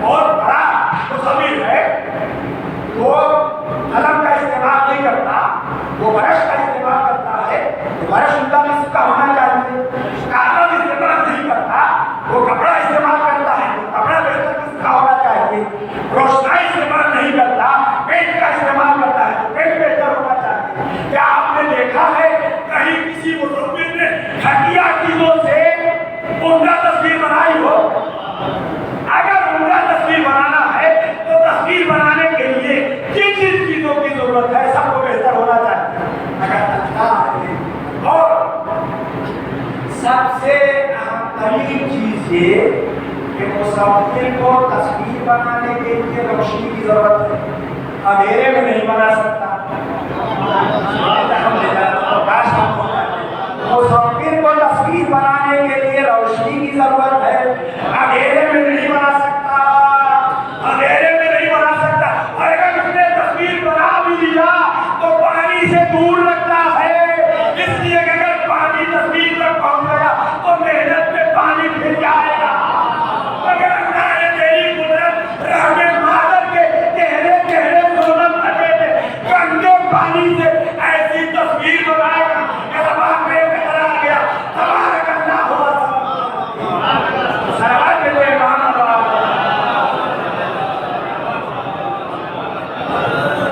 بہت بڑا مصور ہے وہ قلم کا استعمال نہیں کرتا، وہ برش کا استعمال کرتا ہے، تو برش عمدہ کس کا ہونا چاہیے؟ کاغذ استعمال نہیں کرتا، وہ کپڑا استعمال کرتا ہے، تو کپڑا بہتر کس کا ہونا چاہیے؟ روشنائی استعمال نہیں کرتا، پینٹ کا استعمال کرتا ہے، تو پینٹ بہتر ہونا چاہیے. کیا آپ نے دیکھا ہے کہیں کسی مصور نے گھٹیا چیزوں سے عمدہ تصویر بنائی ہو؟ اگر عمدہ تصویر بنانا ہے تو تصویر بنانے کے لیے جن جن چیزوں کی ضرورت ہے سب کو بہتر ہونا چاہیے. اگر اچھا ہے، اور سب سے اہم ترین چیز یہ کہ مصور کو تصویر بنانے کے لیے روشنی کی ضرورت ہے، اندھیرے میں نہیں بنا سکتا. مصور کو تصویر بنانے کے لیے روشنی کی ضرورت ہے، اندھیرے میں نہیں بنا سکتا، اندھیرے میں نہیں بنا سکتا. اور اگر اس نے تصویر بنا بھی لیا تو پانی سے دور رکھتا ہے، اس لیے کہ اگر پانی تصویر تک پہنچ گیا تو محنت میں پانی پھر جائے گا. اگر اللہ نے تیری قدرت رحمت مادر کے گہرے گہرے ظلم کٹے میں گندے پانی سے ایسی تصویر بنائے گا کہ زبان میں بہرا گیا. تبارک اللہ ہوا سرور کے لیے مان اللہ.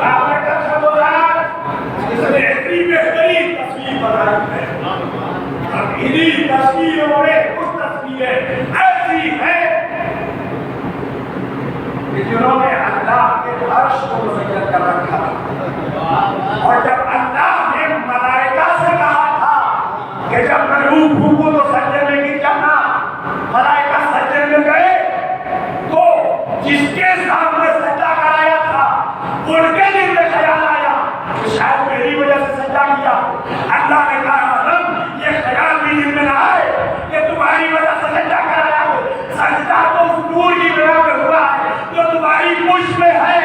آپ نے کہا بولا اس نے اتنی بہترین تصویر بنائی ہے، اب انہی تصویروں میں کچھ تصویریں ایسی ہیں کہ جنہوں نے اللہ کے عرش کو مزین کر رکھا. اور جب اللہ نے ملائکہ سے کہا تھا کہ جب میں روح پھونکوں تو سجدے میں گر جانا، ملائکہ سجدے میں گئے تو جس کے سامنے سجدہ کرایا تھا ان کے دل میں خیال آیا کہ شاید میری وجہ سے سجدہ کیا. اللہ نے کہا آدم یہ خیال بھی دل میں نہ آئے کہ تمہاری وجہ سے سجدہ کرایا ہو، سجدہ تو اس نور کی بنا پہ ہوا ہے جو تمہاری مجھ میں ہے.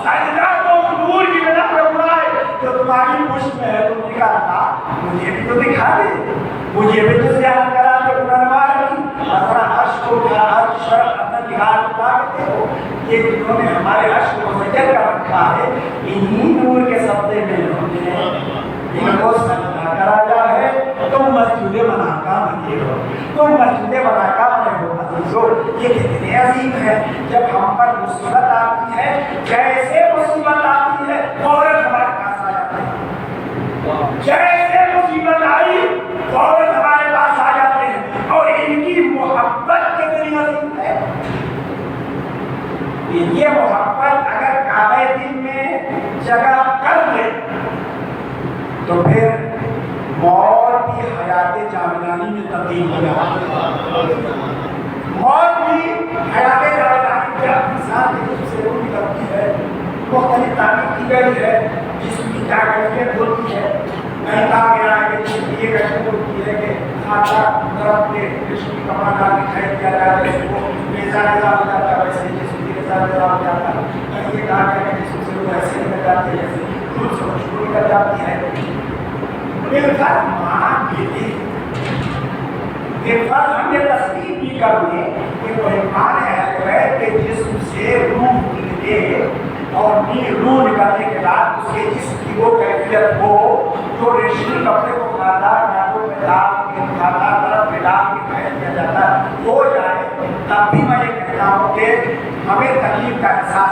سجدہ تو اس نور کی بنا پہ ہوا ہے جو تمہاری مجھ میں ہے. تم نے کہا مجھے بھی تو دکھا دے، مجھے بھی تو ذہن کرا دے قرآن کی. اپنا عرش کو عرش شرف اپنا دکھا دے ہو کہ جنہوں نے ہمارے عرش کو مزین کر رکھا ہے انہی نور کے صدقے میں انہوں نے ان کو سجدہ کرایا ہے. تم مسجد مناکا بنے ہو، تم مسجد مناکا بنے ہو. عزیزو یہ کتنے عظیم ہے. جب ہم پر مصیبت آتی ہے، جیسے مصیبت آتی ہے فوراً ہمارے پاس آ جاتے ہیں. جیسے مصیبت آئی فوراً ہمارے پاس آ جاتے ہیں. اور ان کی محبت کتنی عظیم ہے. یہ محبت اگر کعبہ دل میں جگہ کر لے تو پھر موت بھی حیات جاودانی میں تبدیل ہو جاتی ہے. موت بھی حیات جاودانی کے انسان کے جسم سے روح نکلتی ہے. مختلف تعبیر کی گئی ہے جسم کی کیا کیفیت ہوتی ہے. کہیں کہا گیا ہے کہ جسم کی یہ کیفیت ہوتی ہے کہ کھاتا درخت کے جسم کی کپڑا ڈال کے کھائے دیا جائے جس کو ریزا ریزا ہو جاتا ہے ویسے جسم کی ریزا ریزا ہو جاتا ہے. کہیں یہ کہا گیا کہ جسم سے روح ایسے نکل جاتی ہے جیسے دودھ سے خوشبو نکل جاتی ہے. ہم یہ تصدیق بھی کر لیں کہ وہ ایمان ہے کہ جسم سے روح نکلے اور روح نکلنے کے بعد اس کے جسم کی وہ کیفیت ہو جو ریشمی کپڑے کو کھاتا ڈاٹوں میں ڈال کے کھاتا طرف میں ڈال کے پہن دیا جاتا ہو جائے. تب بھی میں یہ کہتا ہوں کہ ہمیں تکلیف کا احساس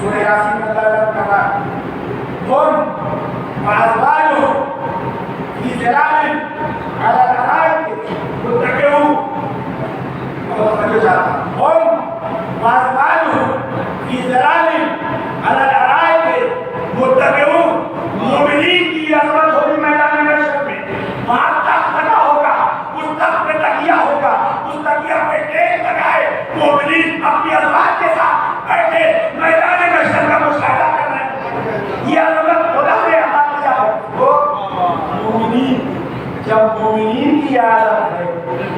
سورہ یاسین میں اللہ کر رہا ہے ہم وازوالو فی ظلال علی الارائک متکئون اور جو جاتا ہم وازوالو فی ظلال علی الارائک متکئون مومنین کی عظمت ہوگی میدان محشر میں وہاں تخت لگا ہوگا اس تخت پہ تکیہ ہوگا اس تکیہ پہ ٹیک لگائے مومنین اپنی ازواج کے ساتھ بیٹھے میدان محشر کا مشاہدہ کر رہے ہیں یہ عظمت خدا نے عطا کیا ہے وہ مومنین جب مومنین کی عظمت ہے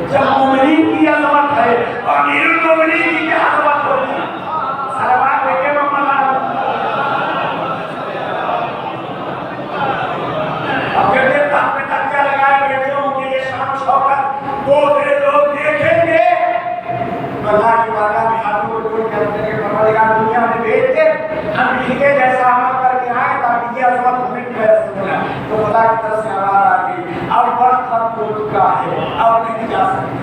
جب مومنین کی عظمت ہے اور امیر المومنین کی کیا عظمت ہوگی صلوات دیکھیں محمد اب کہتے ہیں تخت پہ تکیہ لگائے بیٹھے ہوں گے یہ شان و شوکت وہ تیرے لوگ دیکھیں گے اللہ کی بارگاہ میں ہاتھوں کو جوڑ کے رکھتے ہیں پروردگار دنیا میں بھیج دے ہم ان کے جیسا عمل کر کے آئیں تاکہ یہ عظمت ہمیں بھی محسوس ہو تو خدا کی طرف سے آواز آ گئی اب وقت ختم ہو چکا ہے اب نہیں جا سکتے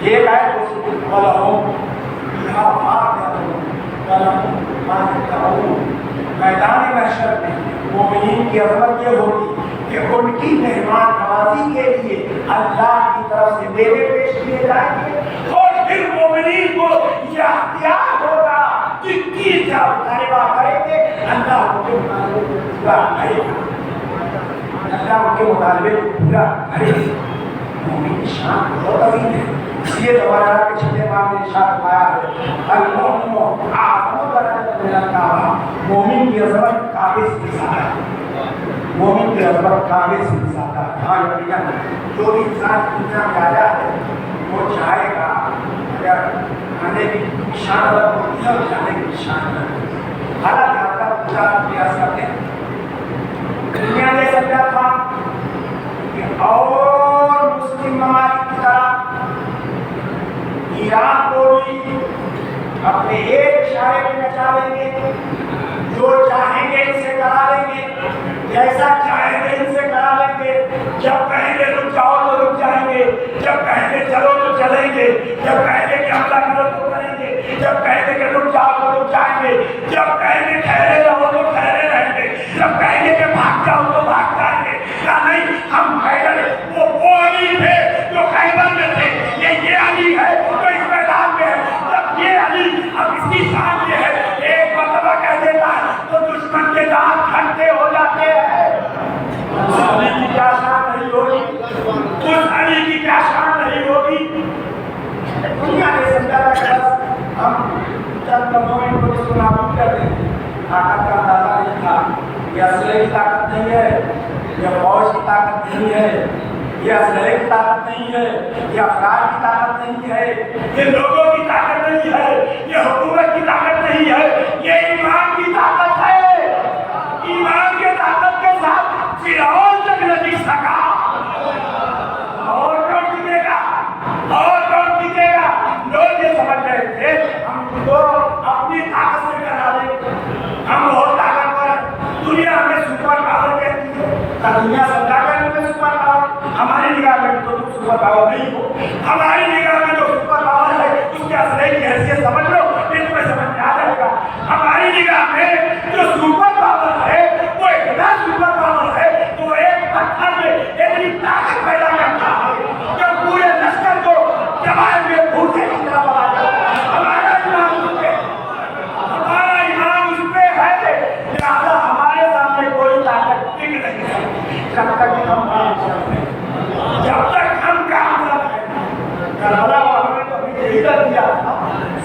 یہ آئے تو وَلَهُمْ فِيهَا فَاكِهَةٌ وَلَهُمْ مَا يَدَّعُونَ میدان محشر میں مومنین کی عظمت یہ ہوگی کہ ان کی مہمان نوازی کے لیے اللہ کی طرف سے میوے پیش کیے جائیں گے اور پھر مومنین کو یہ اختیار ہوگا کہ کیا مطالبہ کریں گے اللہ ان کے مطالبے کو پورا کرے گا اللہ ان کے مطالبے کو پورا کرے گا مومن کی شان بہت عظیم ہے اس لیے دوبارہ کے چھٹے امام نے ارشاد فرمایا ہے المؤمن اعظم درجۃ من الکعبہ مومن کی عظمت کعبے سے بھی زیادہ ہے مومن کی عظمت کعبے سے بھی زیادہ ہے ہاں یقیناً جو بھی انسان دنیا میں آیا ہے وہ چاہے گا اگر آنے کی شان الگ ہوتی ہے اور جانے کی شان الگ ہوتی ہے حالات یہاں کا پورا پریاس کرتے ہیں دنیا نے سمجھا تھا کہ اور مسلم ممالک کی طرح ایران کو بھی اپنے ایک اشارے میں نچا لیں گے جو چاہیں گے ان سے کرا لیں گے جیسا چاہیں گے ان سے کرا لیں گے جب کہیں گے رک جاؤ تو رک جائیں گے جب کہیں گے چلو تو چلیں گے جب کہیں گے کہ حملہ کرو تو کریں گے جب کہیں گے کہ رک جاؤ تو رک جائیں گے جب کہیں گے ٹھہرے رہو تو ٹھہرے رہیں گے جب کہیں گے کہ بھاگ جاؤ تو بھاگ جائیں گے یا نہیں ہم خیبر وہ علی تھے جو خیبر میں تھے یہ علی ہے جو اس میدان میں ہے جب یہ علی اب اس کی شان یہ ہے ایک مرتبہ کہہ دیتا ہے تو دشمن کے دانت کھٹے ہو جاتے ہیں اس علی کی کیا شان نہیں ہوگی اس علی کی کیا شان نہیں ہوگی دنیا نے سمجھا تھا کہ بس ہم چند لمحوں میں کو اس کو نابود کر دیں طاقت کا اندازہ نہیں تھا یہ اسلحے کی طاقت نہیں ہے یہ فوج کی طاقت نہیں ہے یہ اسلحے کی طاقت نہیں ہے یہ افراد کی طاقت نہیں ہے یہ لوگوں کی طاقت نہیں ہے یہ حکومت کی طاقت نہیں ہے یہ ایمان کی طاقت ہے ایمان کے طاقت کے ساتھ فرعون تک نہ ٹک سکا اور کون ٹکے گا اور کون ٹکے گا لوگ یہ سمجھ رہے تھے ہم کو اپنی طاقت سے کرا لیں ہم بہت طاقتور دنیا میں سپر پاور کہتی ہے دنیا سمجھا کر میں سپر پاور ہماری نگاہ میں تو تم سپر پاور نہیں ہو ہماری نگاہ میں جو سپر پاور ہے اس کے اسلحے کی حیثیت سمجھ لو یہ تمہیں سمجھ میں آ جائے گا ہماری نگاہ میں جو سپر پاور ہے وہ اتنا سپر پاور ہے تو ایک پتھر میں اتنی طاقت پیدا کرتا ہے کہ پورے لشکر کو جوان میں بھوکے کی طرح بنا جاتا ہے ہمارا ایمان اس پہ ہے لہذا ہمارے سامنے کوئی طاقت ٹک نہیں سکتی جب تک ہم کام کرتے ہیں جب تک ہم کام کرتے ہیں کربلا والوں نے تو ابھی عزت دیا تھا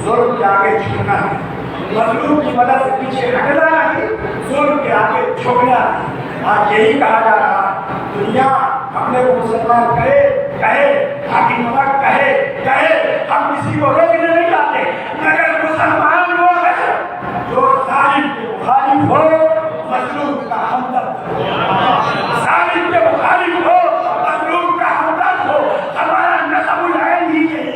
ظلم کے آگے جھکنا ہے مظلوم کی مدد سے پیچھے ہٹنا نہیں ظلم کے آگے جھکنا نہیں آج یہی کہا جا رہا ہے دنیا اپنے کو مسلمان کہے حاکم ملک کہے ہم کسی کو روکنے نہیں جاتے مگر مسلمان لوگ ہیں جو ظالم کے مخالف ہو مظلوم کا ہمدرد ظالم کے مخالف ہو مظلوم کا ہمدرد ہو ہمارا نسب العین ہی یہی ہے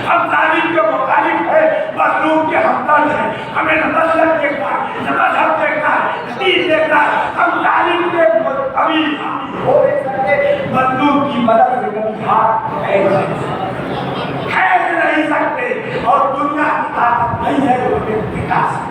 ہم ظالم کے مخالف ہیں مظلوم کے ہمدرد ہیں ہمیں نہ مسلک دیکھنا ہے نہ مذہب دیکھنا ہے دین دیکھنا ہے ہم ظالم کے کبھی ہو نہیں سکتے مظلوم کی مدد سے کبھی ہاتھ کھینچ نہیں سکتے اور دنیا کی طاقت نہیں ہے جو ہمیں ٹکا سکتے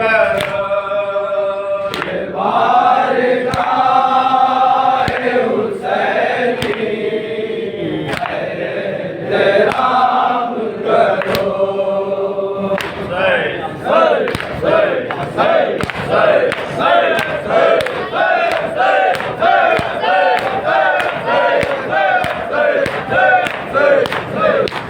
Go.